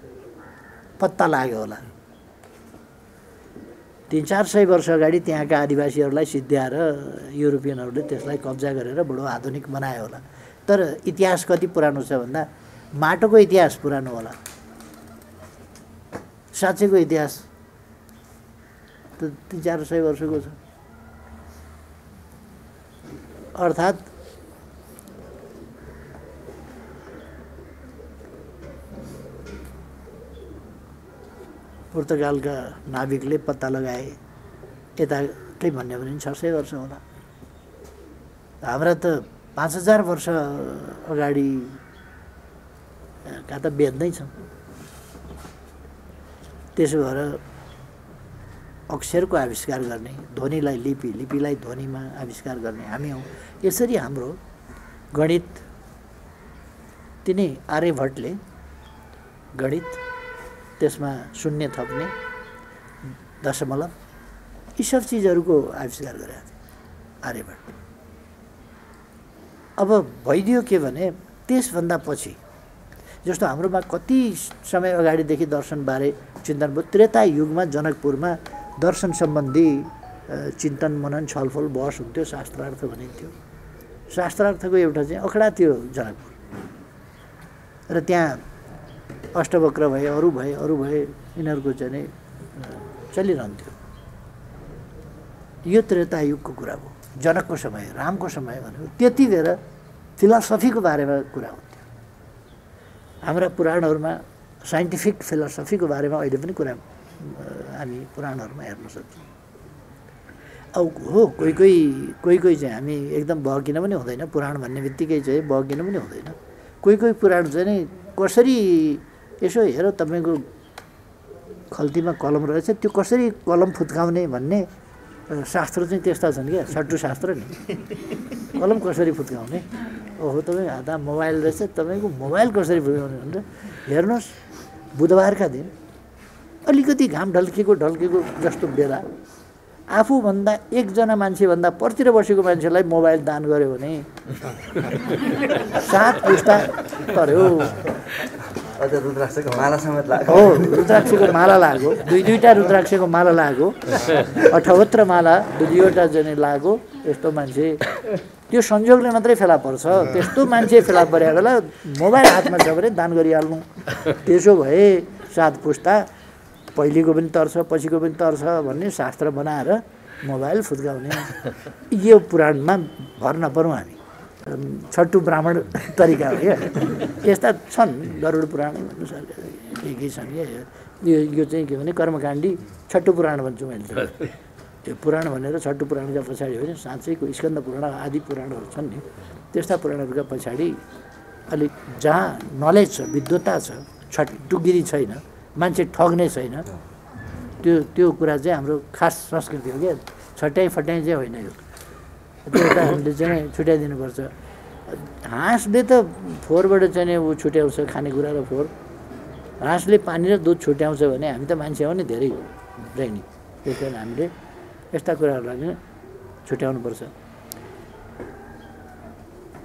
पत्ता लाग्यो होला। 300-400 वर्ष अगाडि त्यहाँका आदिवासीहरूलाई सिद्ध्याएर युरोपियनहरूले त्यसलाई कब्जा गरेर बडो आधुनिक बनायो होला। तर इतिहास कति पुरानो छ भन्दा माटोको इतिहास पुरानो होला, साँच्चैको इतिहास त 300-400 वर्षको छ। अर्थात् पोर्तुगालका नाविकले पत्ता लगाए यताकै भन्यो भने 600 वर्ष होला। हाम्रा त 5000 वर्ष अगाडि का त वेद नै छन्। त्यसो भएर अक्षरको आविष्कार गर्ने, ध्वनिलाई लिपि, लिपिलाई ध्वनिमा आविष्कार गर्ने हामी हौँ। यसरी हाम्रो गणित, तिनै आर्यभट्टले गणित, त्यसमा शून्य थप्ने, दशमलव, यी सब चिजहरूको आविष्कार गरेका थिए आर्यभट्ट। अब भइदियो के भने त्यसभन्दा पछि जस्तो हाम्रोमा कति समय अगाडिदेखि दर्शनबारे चिन्तन भयो। त्रेता युगमा जनकपुरमा दर्शन सम्बन्धी चिन्तन मनन छलफल बहस हुन्थ्यो, शास्त्रार्थ भनिन्थ्यो। शास्त्रार्थको एउटा चाहिँ अखडा थियो जनकपुर, र त्यहाँ अष्टवक्र भए, अरू भए, यिनीहरूको चाहिँ नै चलिरहन्थ्यो। यो त्रेता युगको कुरा हो, जनकको समय, रामको समय भनेको त्यति बेर फिलोसफीको बारेमा कुरा हुन्थ्यो। हाम्रा पुराणहरूमा साइन्टिफिक फिलोसफीको बारेमा अहिले पनि कुरा हामी पुराणहरूमा हेर्न सक्छौँ। अब हो कोही चाहिँ हामी एकदम बहकिन पनि हुँदैन, पुराण भन्ने बित्तिकै चाहिँ बहकिन पनि हुँदैन। कोही पुराण चाहिँ नि कसरी, यसो हेर तपाईँको खल्तीमा कलम रहेछ, त्यो कसरी कलम फुत्काउने भन्ने शास्त्र चाहिँ त्यस्ता छन् क्या, सट्टु शास्त्र नि। कलम कसरी फुत्काउने, ओहो तपाईँ हातमा मोबाइल रहेछ, तपाईँको मोबाइल कसरी फुत्काउने भनेर हेर्नुहोस्। बुधबारका दिन अलिकति घाम ढल्केको जस्तो बेला आफूभन्दा एकजना मान्छेभन्दा परतिर बसेको मान्छेलाई मोबाइल दान गर्यो भने 7 पुस्ता पर्यो। रुद्राक्षको माला समेत लाग्यो। हो, रुद्राक्षको माला लाग्यो, दुईवटा रुद्राक्षको माला लाग्यो, 58 माला, 2वटा जने लाग्यो। यस्तो मान्छे त्यो संयोगले मात्रै फेला पर्छ। त्यस्तो मान्छे फेला परेको बेला मोबाइल हातमा छ भने दान गरिहाल्नु। त्यसो भए 7 पुस्ता, पहिलेको पनि तर्छ, पछिको पनि तर्छ भन्ने शास्त्र बनाएर मोबाइल फुत्काउने। यो पुराणमा भर नपरौँ हामी, छट्टु ब्राह्मण तरिका हो क्या। यस्ता छन् गरुड पुराण अनुसार के छन् क्या। यो चाहिँ के भने कर्मकाण्डी छट्टु पुराण भन्छु मैले। त्यो पुराण भनेर छट्टु पुराणका पछाडि होइन साँच्चैको स्कन्द पुराण आदि पुराणहरू छन् नि त्यस्ता पुराणहरूका पछाडि अलिक जहाँ नलेज छ विद्वत्ता छ छट्टुगिरी छैन मान्छे ठग्ने छैन त्यो कुरा चाहिँ हाम्रो खास संस्कृति हो क्या छट्याइ फट्याइ चाहिँ होइन यो त्यो एउटा हामीले चाहिँ छुट्याइदिनुपर्छ हाँसले त फोहोरबाट चाहिँ नि ऊ छुट्याउँछ खानेकुरा र फोहोर हाँसले पानी र दुध छुट्याउँछ भने हामी त मान्छे हो नि धेरै ब्रेनी त्यस कारण हामीले यस्ता कुराहरूलाई पनि छुट्याउनुपर्छ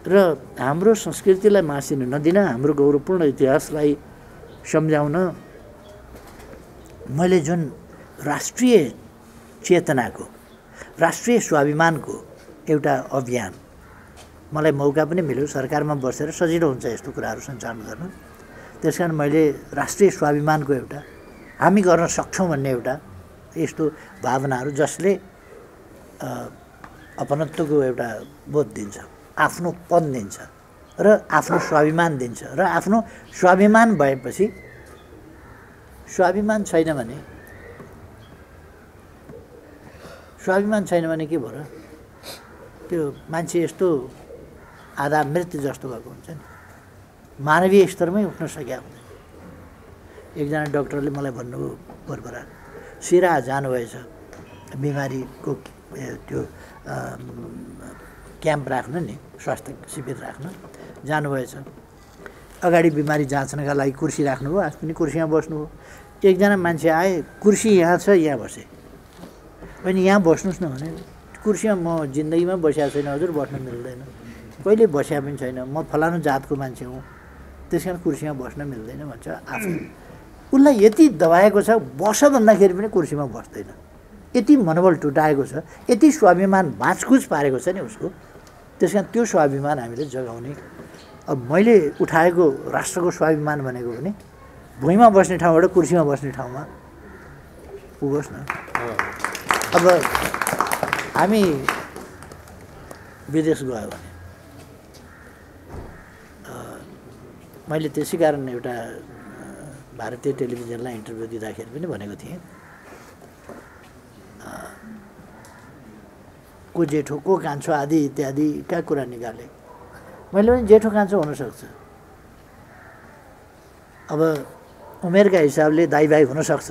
र हाम्रो संस्कृतिलाई मासिन नदिन हाम्रो गौरवपूर्ण इतिहासलाई सम्झाउन मैले जुन राष्ट्रिय चेतनाको राष्ट्रिय स्वाभिमानको एउटा अभियान मलाई मौका पनि मिल्यो सरकारमा बसेर सजिलो हुन्छ यस्तो कुराहरू सञ्चालन गर्न त्यस कारण मैले राष्ट्रिय स्वाभिमानको एउटा हामी गर्न सक्छौँ भन्ने एउटा यस्तो भावनाहरू जसले अपनत्वको एउटा बोध दिन्छ आफ्नोपन दिन्छ र आफ्नो स्वाभिमान दिन्छ र आफ्नो स्वाभिमान भएपछि स्वाभिमान छैन भने के भयो र त्यो मान्छे यस्तो आधा मृत्यु जस्तो भएको हुन्छ नि मानवीय स्तरमै उठ्न सकेका हुँदैन एकजना डाक्टरले मलाई भन्नुभयो बरबरा सिरा जानुभएछ बिमारीको त्यो क्याम्प राख्न नि स्वास्थ्य शिविर राख्न जानुभएछ अगाडि बिमारी जाँच्नका लागि कुर्सी राख्नुभयो आज पनि कुर्सीमा बस्नुभयो एकजना मान्छे आए कुर्सी यहाँ छ यहाँ बसे अनि यहाँ बस्नुहोस् न भने कुर्सीमा म जिन्दगीमा बसेको छैन हजुर बस्न मिल्दैन कहिले बसेको पनि छैन म फलानु जातको मान्छे हुँ त्यस कारण कुर्सीमा बस्न मिल्दैन भन्छ आफू उसलाई यति दबाएको छ बस भन्दाखेरि पनि कुर्सीमा बस्दैन यति मनोबल टुटाएको छ यति स्वाभिमान भाँचकुच पारेको छ नि उसको त्यस कारण त्यो स्वाभिमान हामीले जगाउने अब मैले उठाएको राष्ट्रको स्वाभिमान भनेको पनि भुइँमा बस्ने ठाउँबाट कुर्सीमा बस्ने ठाउँमा पुगोस् न अब हामी विदेश गयो भने मैले त्यसै कारण एउटा भारतीय टेलिभिजनलाई इन्टरभ्यू दिँदाखेरि पनि भनेको थिएँ को जेठो को कान्छो आदि इत्यादिका कुरा निकाले मैले पनि जेठो कान्छो हुनसक्छ अब उमेरका हिसाबले दाइ भाइ हुनसक्छ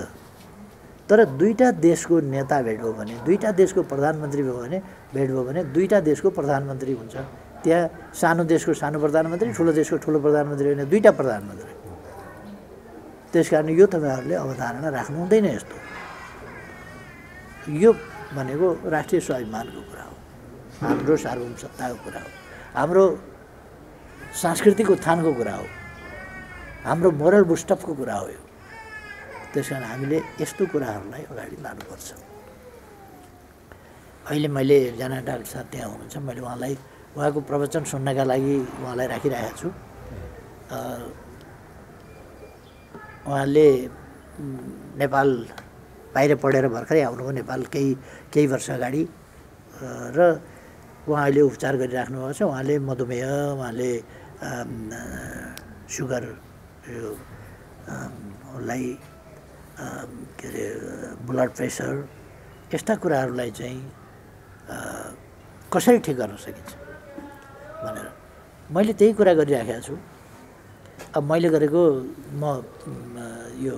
तर दुईटा देशको नेता भेट भयो भने दुईटा देशको प्रधानमन्त्री भयो भने भेट भयो भने दुईटा देशको प्रधानमन्त्री हुन्छ त्यहाँ सानो देशको सानो प्रधानमन्त्री ठुलो देशको ठुलो प्रधानमन्त्री होइन दुईटा प्रधानमन्त्री त्यस कारण यो तपाईँहरूले अवधारणा राख्नु हुँदैन यस्तो यो भनेको राष्ट्रिय स्वाभिमानको कुरा हो हाम्रो सार्वभौमसत्ताको कुरा हो हाम्रो सांस्कृतिक उत्थानको कुरा हो हाम्रो मोरल बुस्टअपको कुरा हो यो त्यस कारण हामीले यस्तो कुराहरूलाई अगाडि लानुपर्छ अहिले मैले एकजना डाक्टर साहब त्यहाँ हुनुहुन्छ मैले उहाँको प्रवचन सुन्नका लागि उहाँलाई राखिरहेको छु उहाँले नेपाल बाहिर पढेर भर्खरै आउनुभयो नेपाल केही वर्ष अगाडि र उहाँले उपचार गरिराख्नु भएको छ उहाँले मधुमेह उहाँले सुगर लाई के अरे ब्लड प्रेसर यस्ता कुराहरूलाई चाहिँ कसरी ठिक गर्न सकिन्छ भनेर मैले त्यही कुरा गरिराखेको छु अब मैले गरेको म यो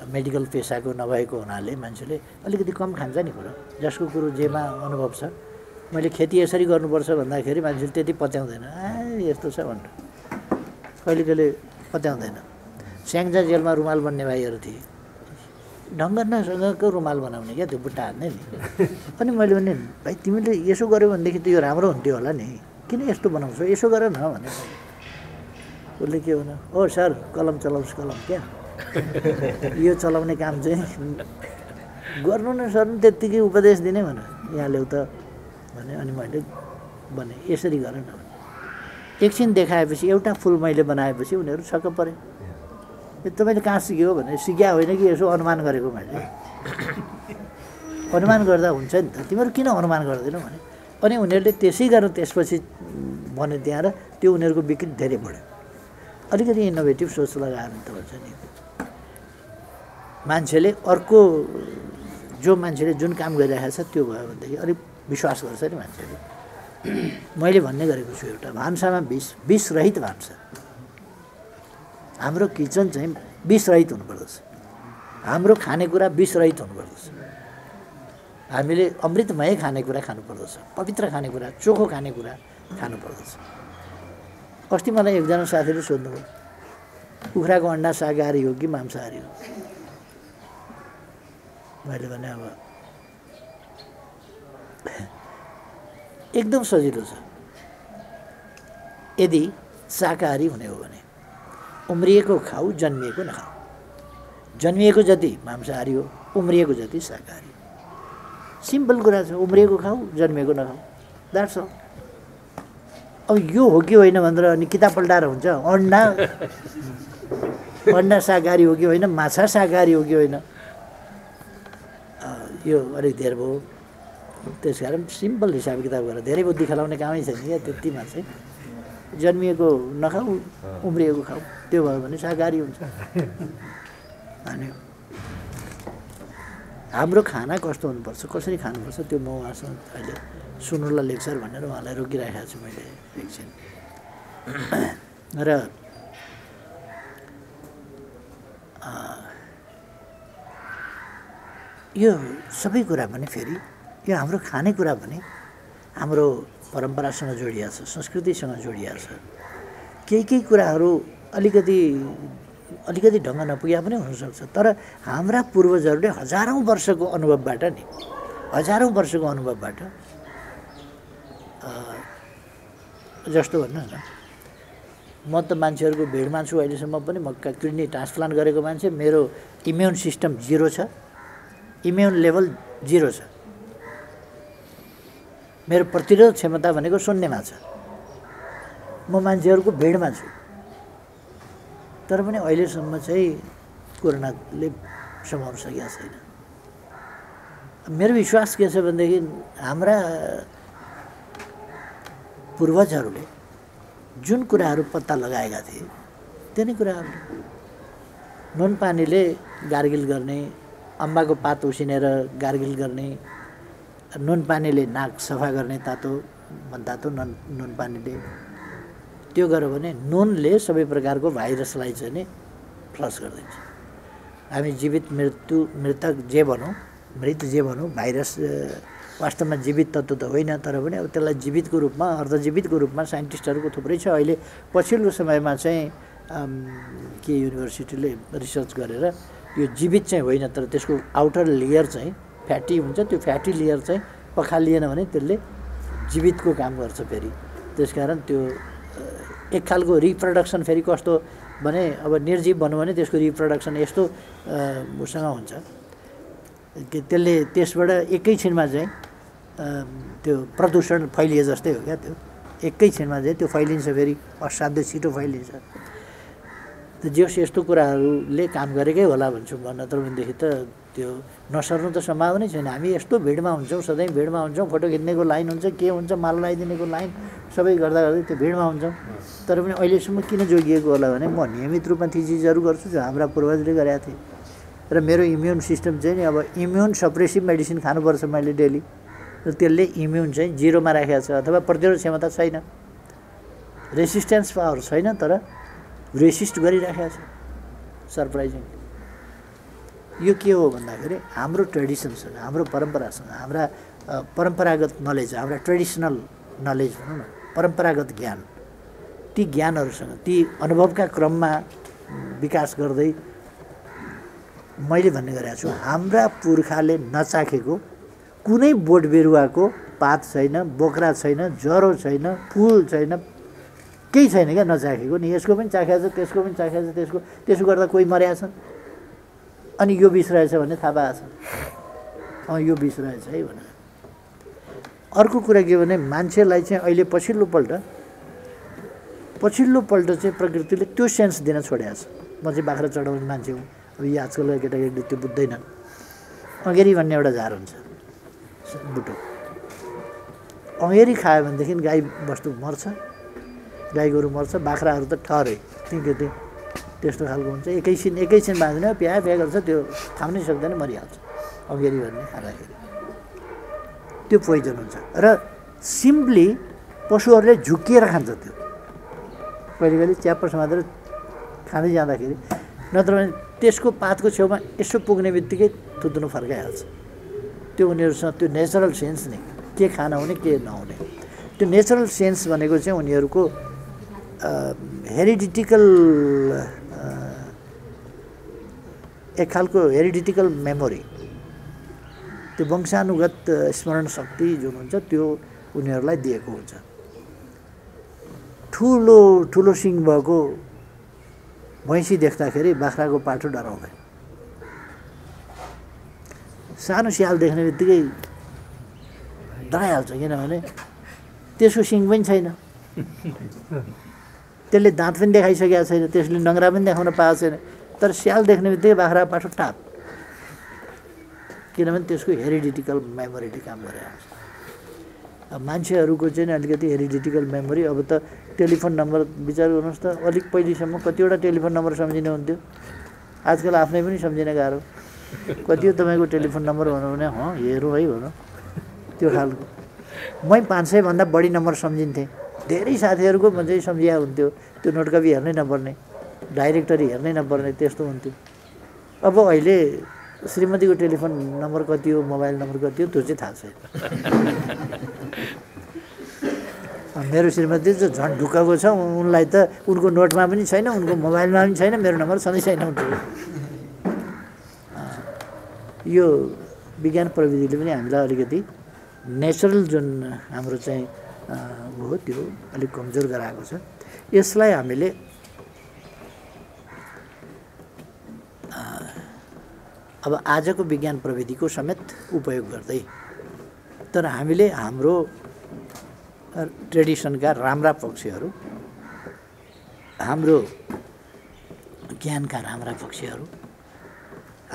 मेडिकल पेसाको नभएको हुनाले मान्छेले अलिकति कम खान्छ नि कुरो जसको कुरो जेमा अनुभव छ मैले खेती यसरी गर्नुपर्छ भन्दाखेरि मान्छेले त्यति पत्याउँदैन यस्तो छ भनेर कहिले कहिले पत्याउँदैन स्याङ्जा जेलमा रुमाल बन्ने भाइहरू थिए ढङ्गरसँगको रुमाल बनाउने क्या त्यो बुट्टा हान्ने नि अनि मैले भने भाइ तिमीले यसो गर्यो भनेदेखि त यो राम्रो हुन्थ्यो होला नि किन यस्तो बनाउँछौ यसो गर न भने उसले के भन्यो ओ सर कलम चलाउँछ कलम क्या यो चलाउने काम चाहिँ गर्नु न सर त्यत्तिकै उपदेश दिने भने यहाँ ल्याउ त भने अनि मैले भने यसरी गर न भने एकछिन देखाएपछि एउटा फुल मैले बनाएपछि उनीहरू छक्क परे तपाईँले कहाँ सिक्यो भने सिक्या होइन कि यसो अनुमान गरेको मैले अनुमान गर्दा हुन्छ नि त तिमीहरू किन अनुमान गर्दैनौ भने अनि उनीहरूले त्यसै गरेर त्यसपछि भने त्यहाँ र त्यो उनीहरूको बिक्री धेरै बढ्यो अलिकति इनोभेटिभ सोच लगायो भने त हुन्छ नि मान्छेले अर्को जो मान्छेले जुन काम गरिरहेको छ त्यो भयो भनेदेखि अलिक विश्वास गर्छ नि मान्छेले। मैले भन्ने गरेको छु एउटा भान्सामा विष रहित भान्सा, हाम्रो किचन चाहिँ विष रहित हुनुपर्दछ, हाम्रो खानेकुरा विष रहित हुनुपर्दछ, हामीले अमृतमय खानेकुरा खानुपर्दछ, पवित्र खानेकुरा, चोखो खानेकुरा खानुपर्दछ। अस्ति मलाई एकजना साथीले सोध्नुभयो कुखुराको अन्डा शाकाहारी हो कि मांसाहारी हो? मैले भने अब एकदम सजिलो छ। यदि शाकाहारी हुने हो भने उम्रिएको खाऊ, जन्मिएको नखाऊ। जन्मिएको जति मांसाहारी हो, उम्रिएको जति शाकाहारी हो। सिम्पल कुरा छ, उम्रिएको खाऊ, जन्मिएको नखाऊ, द्याट्स अल। अब यो हो कि होइन भनेर अनि किताब पल्टाएर हुन्छ? अन्डा शाकाहारी हो कि होइन, माछा शाकाहारी हो कि होइन, यो अलिक धेर भयो। त्यस कारण सिम्पल हिसाब किताब गरेर धेरै बुद्धि खेलाउने कामै छैन क्या। त्यतिमा चाहिँ जन्मिएको नखाऊ, उम्रिएको खाऊ, त्यो भयो भने शाकाहारी हुन्छ। अनि हाम्रो खाना कस्तो हुनुपर्छ, कसरी खानुपर्छ त्यो म उहाँसँग अहिले सुन्नुलाई लेक्चर भनेर उहाँलाई रोकिराखेको छु मैले एकछिन। र यो सबै कुरा पनि फेरि यो हाम्रो खानेकुरा पनि हाम्रो परम्परासँग जोडिएको छ, संस्कृतिसँग जोडिएको छ। केही कुराहरू अलिकति ढङ्ग नपुगे पनि हुनसक्छ, तर हाम्रा पूर्वजहरूले हजारौँ वर्षको अनुभवबाट नि, हजारौँ वर्षको अनुभवबाट जस्तो भन्नुहोस् न, म त मान्छेहरूको भिडमा छु अहिलेसम्म पनि। म किडनी ट्रान्सप्लान्ट गरेको मान्छे, मेरो इम्युन सिस्टम 0 छ, इम्युन लेभल 0 छ, मेरो प्रतिरोध क्षमता भनेको 0मा छ। म मान्छेहरूको भिडमा छु, तर पनि अहिलेसम्म चाहिँ कोरोनाले समाउन सकेको छैन। मेरो विश्वास के छ भनेदेखि हाम्रा पूर्वजहरूले जुन कुराहरू पत्ता लगाएका थिए त्यो नै कुराहरू, नुन पानीले गार्गिल गर्ने, अम्बाको पात उसिनेर गार्गिल गर्ने, नुन पानीले नाक सफा गर्ने, तातो नुन पानीले त्यो गर्यो भने नुनले सबै प्रकारको भाइरसलाई चाहिँ नि फ्लस गरिदिन्छ। हामी जीवित मृतक जे भनौँ, मृत जे भनौँ, भाइरस वास्तवमा जीवित तत्त्व त होइन, तर पनि अब त्यसलाई जीवितको रूपमा, अर्धजीवितको रूपमा साइन्टिस्टहरूको थुप्रै छ। अहिले पछिल्लो समयमा चाहिँ के युनिभर्सिटीले रिसर्च गरेर यो जीवित चाहिँ होइन, तर त्यसको आउटर लेयर चाहिँ फ्याटी हुन्छ, त्यो फ्याटी लेयर चाहिँ पखालिएन भने त्यसले जीवितको काम गर्छ फेरि। त्यसकारण त्यो एक खालको रिप्रोडक्सन फेरि कस्तो भने, अब निर्जीव भनौँ भने त्यसको रिप्रोडक्सन यस्तो उसँग हुन्छ कि त्यसले त्यसबाट एकैछिनमा चाहिँ त्यो प्रदूषण फैलिए जस्तै हो क्या। त्यो एकैछिनमा चाहिँ त्यो फैलिन्छ, फेरि असाध्यै छिटो फैलिन्छ। त जस यस्तो कुराहरूले काम गरेकै होला भन्छु म, नत्र भनेदेखि त त्यो नसर्नु त सम्भावनै छैन। हामी यस्तो भिडमा हुन्छौँ, सधैँ भिडमा हुन्छौँ, फोटो खिच्नेको लाइन हुन्छ, के हुन्छ, माला लगाइदिनेको लाइन, सबै गर्दा त्यो भिडमा हुन्छौँ। तर पनि अहिलेसम्म किन जोगिएको होला भने म नियमित रूपमा ती चिजहरू गर्छु जो हाम्रा पूर्वजले गरेका थिए। र मेरो इम्युन सिस्टम चाहिँ नि, अब इम्युन सप्रेसिभ मेडिसिन खानुपर्छ मैले डेली, र त्यसले इम्युन चाहिँ 0मा राखेको छ, अथवा प्रतिरोध क्षमता छैन, रेसिस्टेन्स पावर छैन, तर रेसिस्ट गरिराखेको छ। सरप्राइजिङ यो के हो भन्दाखेरि हाम्रो ट्रेडिसनसँग, हाम्रो परम्परासँग, हाम्रा परम्परागत नलेज, हाम्रा ट्रेडिसनल नलेज भनौँ न, परम्परागत ज्ञान, ती ज्ञानहरूसँग, ती अनुभवका क्रममा विकास गर्दै मैले भन्ने गरेको छु, हाम्रा पुर्खाले नचाखेको कुनै बोट बिरुवाको पात छैन, बोक्रा छैन, ज्वरो छैन, फुल छैन, केही छैन क्या नचाखेको। नि यसको पनि चाखेको छ, त्यसको पनि चाखेको छ, त्यसो गर्दा कोही मर्या छ, अनि यो विष रहेछ भने थाहा पाएको छ, यो विष रहेछ है भनेर। अर्को कुरा के भने मान्छेलाई चाहिँ अहिले पछिल्लोपल्ट चाहिँ प्रकृतिले त्यो सेन्स दिन छोडेको छ। म चाहिँ बाख्रा चढाउने मान्छे हुँ, अब यो आजकलका केटाकेटीले त्यो बुझ्दैनन्। अँगेरी भन्ने एउटा झार हुन्छ, बुटो, अँगेरी खायो भनेदेखि गाई बस्तु मर्छ, गाई गोरु मर्छ, बाख्राहरू त ठहरै त्यस्तो खालको हुन्छ। एकैछिन बाँध्ने प्या गर्छ, त्यो थाम्नै सक्दैन, मरिहाल्छ। अँगेरी भन्ने खाँदाखेरि त्यो पोइजन हुन्छ र सिम्पली पशुहरूले झुक्किएर खान्छ त्यो कहिले कहिले च्याप्प समातेर खाँदै जाँदाखेरि नत्र भने त्यसको पातको छेउमा यसो पुग्ने बित्तिकै थुत्नु फर्काइहाल्छ त्यो उनीहरूसँग त्यो नेचरल सेन्स नै के खाना हुने के नहुने त्यो नेचरल सेन्स भनेको चाहिँ उनीहरूको हेरिडिटिकल एक खालको हेरिडिटिकल मेमोरी त्यो वंशानुगत स्मरण शक्ति जुन हुन्छ त्यो उनीहरूलाई दिएको हुन्छ ठुलो ठुलो सिङ भएको भैँसी देख्दाखेरि बाख्राको पाठो डराउँदैन सानो स्याल देख्ने बित्तिकै डराइहाल्छ किनभने त्यसको सिङ पनि छैन त्यसले दाँत पनि देखाइसकेको छैन त्यसले नङ्ग्रा पनि देखाउन पाएको छैन तर स्याल देख्ने बित्तिकै बाख्रा पाठो टाप किनभने त्यसको हेरिडिटिकल मेमोरीले काम गरिरहेको छ अब मान्छेहरूको चाहिँ अलिकति हेरिडिटिकल मेमोरी अब त टेलिफोन नम्बर विचार गर्नुहोस् त अलिक पहिलेसम्म कतिवटा टेलिफोन नम्बर सम्झिने हुन्थ्यो आजकल आफ्नै पनि सम्झिन गाह्रो कति हो तपाईँको टेलिफोन नम्बर भनौँ भने हेरौँ है भनौँ त्यो खालको मै 500 भन्दा बढी नम्बर सम्झिन्थेँ धेरै साथीहरूको म चाहिँ सम्झिया हुन्थ्यो त्यो नोटकपी हेर्नै नपर्ने डाइरेक्टरी हेर्नै नपर्ने त्यस्तो हुन्थ्यो अब अहिले श्रीमतीको टेलिफोन नम्बर कति हो मोबाइल नम्बर कति हो त्यो चाहिँ थाहा छैन मेरो श्रीमती चाहिँ झन् ढुक्कको छ उनलाई त उनको नोटमा पनि छैन उनको मोबाइलमा पनि छैन मेरो नम्बर सधैँ छैन हुन्छ यो विज्ञान प्रविधिले पनि हामीलाई अलिकति नेचरल जुन हाम्रो चाहिँ हो त्यो अलिक कमजोर गराएको छ यसलाई हामीले अब आजको विज्ञान प्रविधिको समेत उपयोग गर्दै तर हामीले हाम्रो ट्रेडिसनका राम्रा पक्षहरू हाम्रो ज्ञानका राम्रा पक्षहरू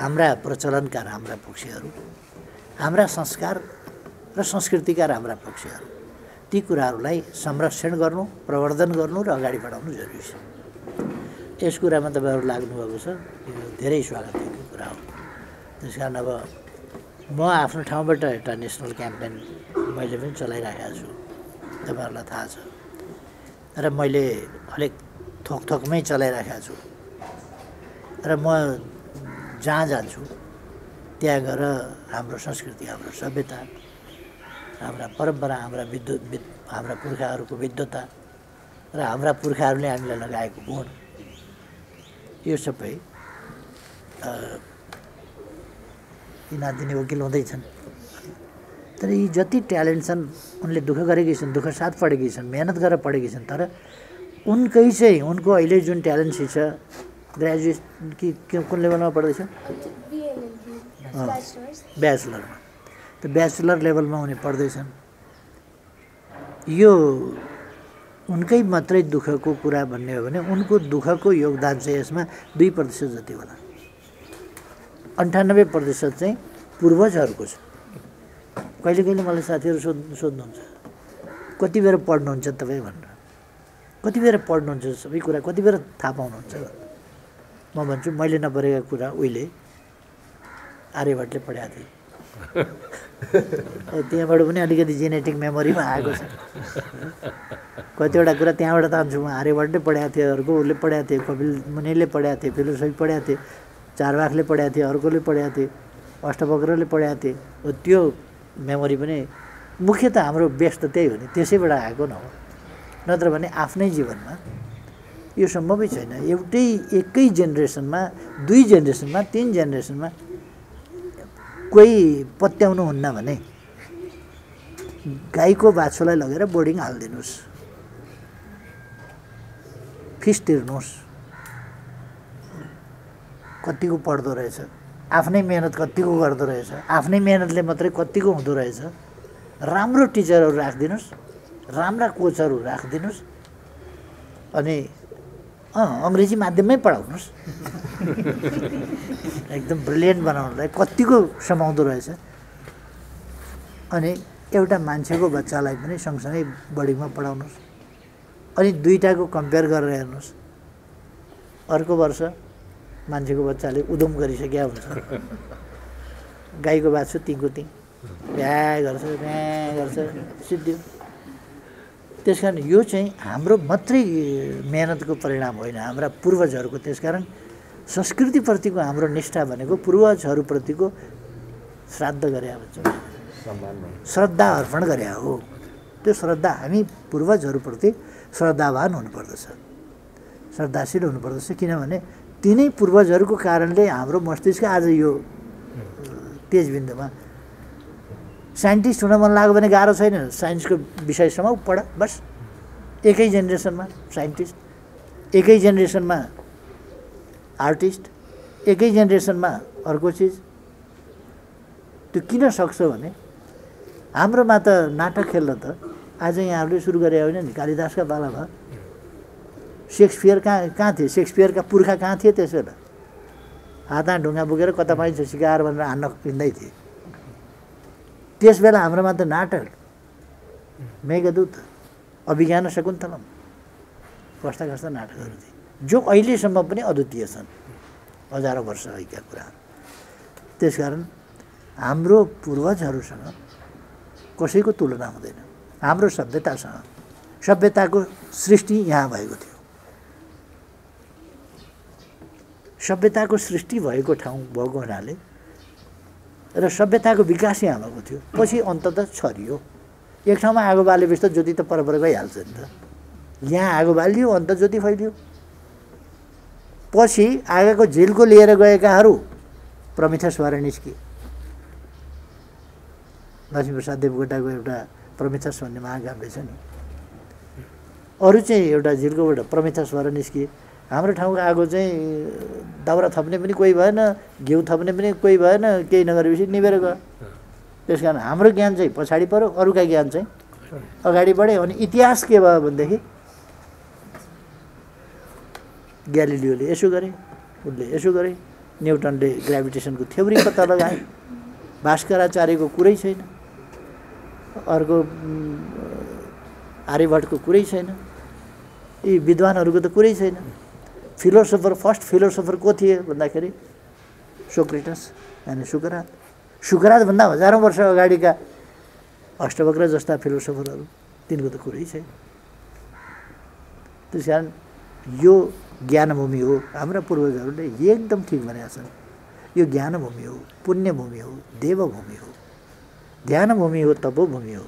हाम्रा प्रचलनका राम्रा पक्षहरू हाम्रा संस्कार र संस्कृतिका राम्रा पक्षहरू ती कुराहरूलाई संरक्षण गर्नु प्रवर्धन गर्नु र अगाडि बढाउनु जरुरी छ यस कुरामा तपाईँहरू लाग्नुभएको छ यो धेरै स्वागतको कुरा हो त्यस कारण अब म आफ्नो ठाउँबाट एउटा नेसनल क्याम्पेन मैले पनि चलाइरहेको छु तपाईँहरूलाई थाहा छ र मैले अलिक थोकमै चलाइरहेको छु र म जहाँ जान्छु त्यहाँ गएर हाम्रो संस्कृति हाम्रो सभ्यता हाम्रा परम्परा हाम्रा पुर्खाहरूको विद्वता र हाम्रा पुर्खाहरूले हामीलाई लगाएको गुण यो सबै दिनादिनै वकिल हुँदैछन् तर यी जति ट्यालेन्ट छन् उनले दुःख गरेकी छन् दुःख साथ पढेकी छन् मेहनत गरेर पढेकी छन् तर उनकै चाहिँ उनको अहिले जुन ट्यालेन्ट छ ग्रेजुएट कि कुन लेभलमा पढ्दैछ ब्याचलरमा त ब्याचलर लेभलमा उनी पढ्दैछन् यो उनकै मात्रै दुःखको कुरा भन्ने हो भने उनको दुःखको योगदान चाहिँ यसमा 2% जति होला 98% चाहिँ पूर्वजहरूको छ कहिले कहिले मलाई साथीहरू सोध्नुहुन्छ कति बेर पढ्नुहुन्छ तपाईँ भनेर कति बेर पढ्नुहुन्छ सबै कुरा कति बेर थाहा पाउनुहुन्छ म भन्छु मैले नपढेका कुरा उहिले आर्यभट्टले पढाएको थिएँ त्यहाँबाट पनि अलिकति जेनेटिक मेमोरीमा आएको छ कतिवटा कुरा त्यहाँबाट तान्छु म आर्यभट्टले पढाएको थिएँ अर्को उसले पढाएको थिएँ कपिल मुनिले पढाएको थिएँ फिलोसफी पढाएको थिएँ चारवाकले पढाएको थिएँ अर्कोले पढाएको थिएँ अष्टवक्रले पढाएको थिएँ हो त्यो मेमोरी पनि मुख्य त हाम्रो बेस त त्यही हो नि त्यसैबाट आएको न हो नत्र भने आफ्नै जीवनमा यो सम्भवै छैन एकै जेनेरेसनमा 2 जेनेरेसनमा 3 जेनेरेसनमा कोही पत्याउनु हुन्न भने गाईको बाछोलाई लगेर बोर्डिङ हालिदिनुहोस् फिस तिर्नुहोस् कतिको पढ्दो रहेछ आफ्नै मेहनत कतिको गर्दो रहेछ आफ्नै मेहनतले मात्रै कतिको हुँदो रहेछ राम्रो टिचरहरू राखिदिनुहोस् राम्रा कोचहरू राखिदिनुहोस् अनि अङ्ग्रेजी माध्यममै पढाउनुहोस् एकदम ब्रिलियन्ट बनाउनलाई कतिको समाउँदो रहेछ अनि एउटा मान्छेको बच्चालाई पनि सँगसँगै बोर्डिङमा पढाउनुहोस् अनि दुईटाको कम्पेयर गरेर हेर्नुहोस् अर्को वर्ष मान्छेको बच्चाले उद्यम गरिसकेका हुन्छ गाईको बाछो तीको ती भ्या गर्छ सिद्धियो। त्यस कारण यो चाहिँ हाम्रो मात्रै मेहनतको परिणाम होइन, हाम्रा पूर्वजहरूको। त्यसकारण संस्कृतिप्रतिको हाम्रो निष्ठा भनेको पूर्वजहरूप्रतिको श्राद्ध गरे भन्छौँ, श्रद्धा अर्पण गरे हो। त्यो श्रद्धा हामी पूर्वजहरूप्रति श्रद्धावान हुनुपर्दछ, श्रद्धाशील हुनुपर्दछ। किनभने तिनै पूर्वजहरूको कारणले हाम्रो मस्तिष्क आज यो तेज बिन्दुमा। साइन्टिस्ट हुन मन लाग्यो भने गाह्रो छैन, साइन्सको विषयसम्म पढ बस। एकै जेनेरेसनमा साइन्टिस्ट, एकै जेनेरेसनमा आर्टिस्ट, एकै जेनेरेसनमा अर्को चिज। त्यो किन सक्छ भने हाम्रोमा त नाटक खेल्न त आज यहाँहरूले सुरु गरे होइन नि। कालिदासका पालामा सेक्सपियर कहाँ थिए? सेक्सपियरका पुर्खा कहाँ थिए त्यस बेला? हातमा ढुङ्गा बोकेर कता पाइन्छ सिकार भनेर हान्न हिँड्दै थिए। त्यस बेला हाम्रोमा त नाटक, मेघदूत, अभिज्ञान शकुन्तलम, कस्ता कस्ता नाटकहरू थिए जो अहिलेसम्म पनि अद्वितीय छन्, हजारौँ वर्ष अघिका कुराहरू। त्यसकारण हाम्रो पूर्वजहरूसँग कसैको तुलना हुँदैन। हाम्रो सभ्यतासँग, सभ्यताको सृष्टि यहाँ भएको थियो, सभ्यताको सृष्टि भएको ठाउँ भएको हुनाले र सभ्यताको विकास यहाँ भएको थियो। पछि अन्ततः छरियो। एक ठाउँमा आगो बालेपछि त ज्योति त परपर गइहाल्छ नि त। यहाँ आगो बालियो, अन्त ज्योति फैलियो। पछि आगोको झिल्को लिएर गएकाहरू प्रमिथसबाट निस्किए। लक्ष्मीप्रसाद देवकोटाको एउटा प्रमिथस भन्ने महाकाव्य छ नि, अरू चाहिँ एउटा झिल्कोबाट प्रमिथसबाट निस्किए। हाम्रो ठाउँको आगो चाहिँ दाउरा थप्ने पनि कोही भएन, घिउ थप्ने पनि कोही भएन, केही नगरेपछि निभेर गयो। त्यस कारण हाम्रो ज्ञान चाहिँ पछाडि पऱ्यो, अरूका ज्ञान चाहिँ अगाडि बढ्यो। अनि इतिहास के भयो भनेदेखि ग्यालिलियोले यसो गरे, उसले यसो गरे, न्युटनले ग्राभिटेसनको थ्योरी पत्ता लगाए, भास्कराचार्यको कुरै छैन, अर्को आर्यभट्टको कुरै छैन, यी विद्वानहरूको त कुरै छैन। फिलोसोफर, फर्स्ट फिलोसोफर को थिए भन्दाखेरि सोक्रेटस यानि सुकरात। सुकरातभन्दा हजारौँ वर्ष अगाडिका अष्टवक्र जस्ता फिलोसोफरहरू, तिनको त कुरै छैन। त्यस कारण यो ज्ञानभूमि हो। हाम्रा पूर्वजहरूले एकदम ठिक भनेका छन्, यो ज्ञानभूमि हो, पुण्यभूमि हो, देवभूमि हो, ध्यानभूमि हो, तपोभूमि हो।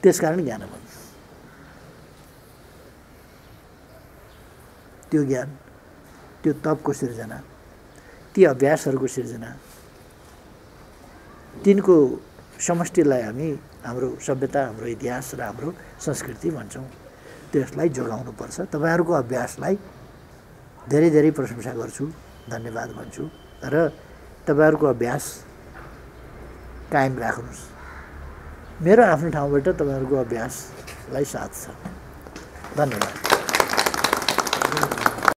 त्यसकारण ज्ञानभूमि हो। त्यो ज्ञान, त्यो तपको सिर्जना, ती अभ्यासहरूको सिर्जना, तिनको समष्टिलाई हामी हाम्रो सभ्यता, हाम्रो इतिहास र हाम्रो संस्कृति भन्छौँ। त्यसलाई जोगाउनुपर्छ। तपाईँहरूको अभ्यासलाई धेरै धेरै प्रशंसा गर्छु, धन्यवाद भन्छु। र तपाईँहरूको अभ्यास कायम राख्नुहोस्। मेरो आफ्नो ठाउँबाट तपाईँहरूको अभ्यासलाई साथ छ। धन्यवाद।